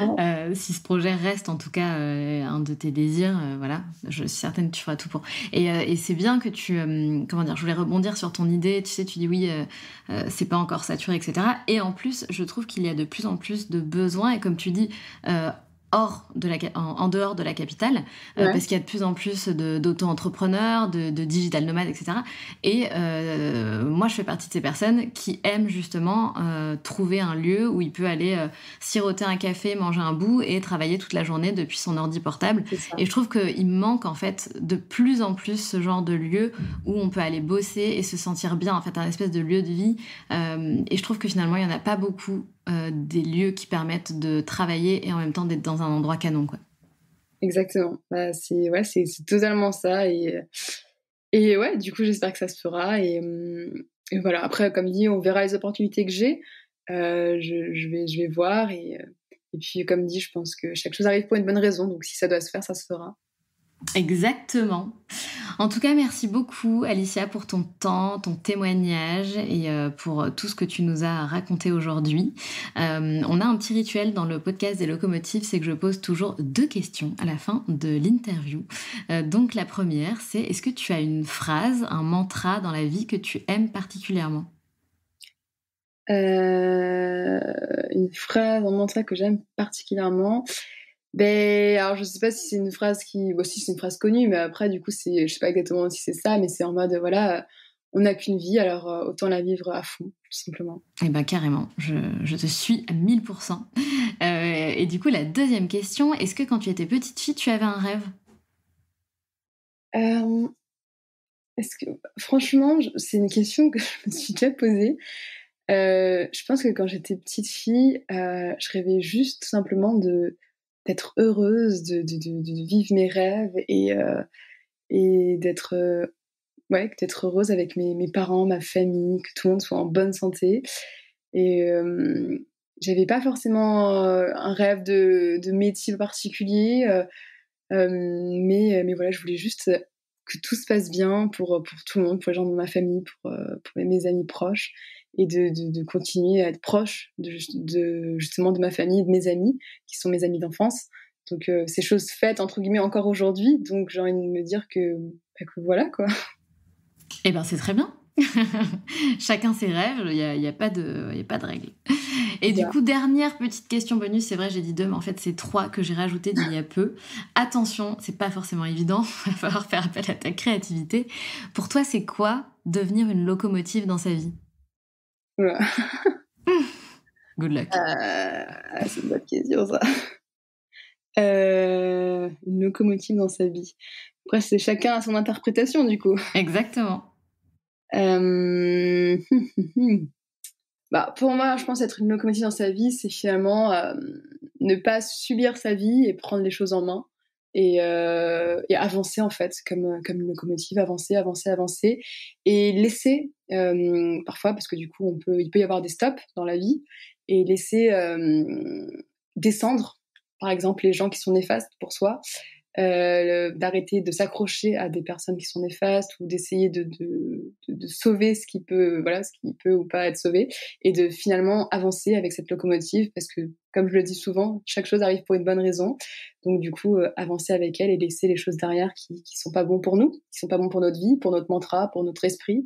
Ouais. Si ce projet reste, en tout cas, un de tes désirs, voilà, je suis certaine que tu feras tout pour. Et c'est bien que tu, comment dire, je voulais rebondir sur ton idée, tu sais, tu dis oui, c'est pas encore saturé, etc. Et en plus, je trouve qu'il y a de plus en plus de besoins, et comme tu dis, en dehors de la capitale, Ouais, parce qu'il y a de plus en plus d'auto-entrepreneurs, de digital nomades, etc. Et moi, je fais partie de ces personnes qui aiment justement trouver un lieu où il peut aller siroter un café, manger un bout et travailler toute la journée depuis son ordi portable. c'est ça. Et je trouve qu'il manque en fait de plus en plus ce genre de lieu où on peut aller bosser et se sentir bien, en fait, un espèce de lieu de vie. Et je trouve que finalement, il n'y en a pas beaucoup des lieux qui permettent de travailler et en même temps d'être dans un endroit canon, quoi. Exactement. Bah, c'est totalement ça. Et ouais, du coup, j'espère que ça se fera. Et voilà. Après, comme dit, on verra les opportunités que j'ai. Je vais voir. Et puis, comme dit, je pense que chaque chose arrive pour une bonne raison. Donc, si ça doit se faire, ça se fera. Exactement. En tout cas, merci beaucoup, Alicia, pour ton temps, ton témoignage et pour tout ce que tu nous as raconté aujourd'hui. On a un petit rituel dans le podcast des locomotives, c'est que je pose toujours 2 questions à la fin de l'interview. Donc, la première, c'est est-ce que tu as une phrase, un mantra dans la vie que tu aimes particulièrement ? Une phrase, un mantra que j'aime particulièrement... alors je sais pas si c'est une phrase si c'est une phrase connue, mais après du coup je sais pas exactement si c'est ça, mais c'est en mode voilà, on n'a qu'une vie, alors autant la vivre à fond, tout simplement. Eh ben carrément, je te suis à 1000%. Et du coup la deuxième question, est-ce que quand tu étais petite fille, tu avais un rêve ? Franchement, c'est une question que je me suis déjà posée. Je pense que quand j'étais petite fille, je rêvais juste tout simplement d'être heureuse, de vivre mes rêves et d'être heureuse avec mes parents, ma famille, que tout le monde soit en bonne santé. Et j'avais pas forcément un rêve de métier particulier, mais voilà, je voulais juste que tout se passe bien pour tout le monde, pour les gens de ma famille, pour mes amis proches, et de continuer à être proche justement de ma famille et de mes amis, qui sont mes amis d'enfance. Donc, ces choses faites, entre guillemets, encore aujourd'hui. Donc, j'ai envie de me dire que voilà, quoi. Eh ben, c'est très bien. Chacun ses rêves, il y a pas de règles. Et du coup, dernière petite question bonus, c'est vrai, j'ai dit 2, mais en fait, c'est 3 que j'ai rajoutées d'il y a peu. Attention, c'est pas forcément évident, il va falloir faire appel à ta créativité. Pour toi, c'est quoi devenir une locomotive dans sa vie ? Ouais. Good luck. C'est une bonne question, ça. Une locomotive dans sa vie. Après, c'est chacun à son interprétation, du coup. Exactement. Pour moi, je pense être une locomotive dans sa vie, c'est finalement ne pas subir sa vie et prendre les choses en main et avancer, en fait, comme une locomotive, avancer et laisser parfois, parce que du coup il peut y avoir des stops dans la vie, et laisser descendre, par exemple, les gens qui sont néfastes pour soi, d'arrêter de s'accrocher à des personnes qui sont néfastes, ou d'essayer de sauver ce qui peut ou pas être sauvé, et de finalement avancer avec cette locomotive, parce que, comme je le dis souvent, chaque chose arrive pour une bonne raison. Donc du coup, avancer avec elle et laisser les choses derrière qui sont pas bons pour nous, qui sont pas bons pour notre vie, pour notre mantra, pour notre esprit,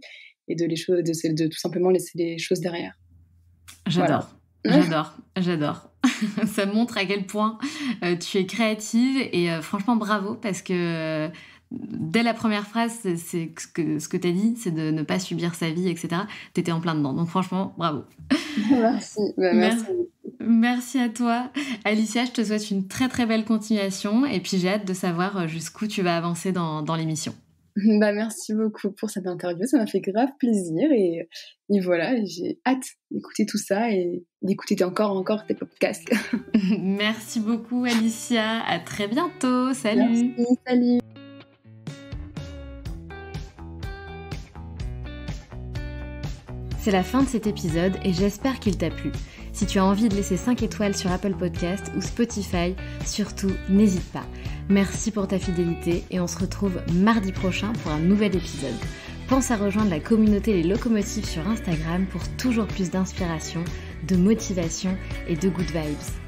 et de tout simplement laisser les choses derrière. J'adore. Voilà. J'adore. Ça montre à quel point tu es créative, et franchement bravo, parce que dès la première phrase, c'est ce que tu as dit, c'est de ne pas subir sa vie, etc. Tu étais en plein dedans, donc franchement bravo. Merci. Merci à toi. Alicia, je te souhaite une très très belle continuation, et puis j'ai hâte de savoir jusqu'où tu vas avancer dans l'émission. Merci beaucoup pour cette interview, ça m'a fait grave plaisir, et voilà, j'ai hâte d'écouter tout ça et d'écouter encore tes podcasts. Merci beaucoup, Alicia, à très bientôt, salut. Merci, salut. C'est la fin de cet épisode et j'espère qu'il t'a plu. Si tu as envie de laisser 5 étoiles sur Apple Podcast ou Spotify, surtout n'hésite pas. Merci pour ta fidélité et on se retrouve mardi prochain pour un nouvel épisode. Pense à rejoindre la communauté Les Locomotives sur Instagram pour toujours plus d'inspiration, de motivation et de good vibes.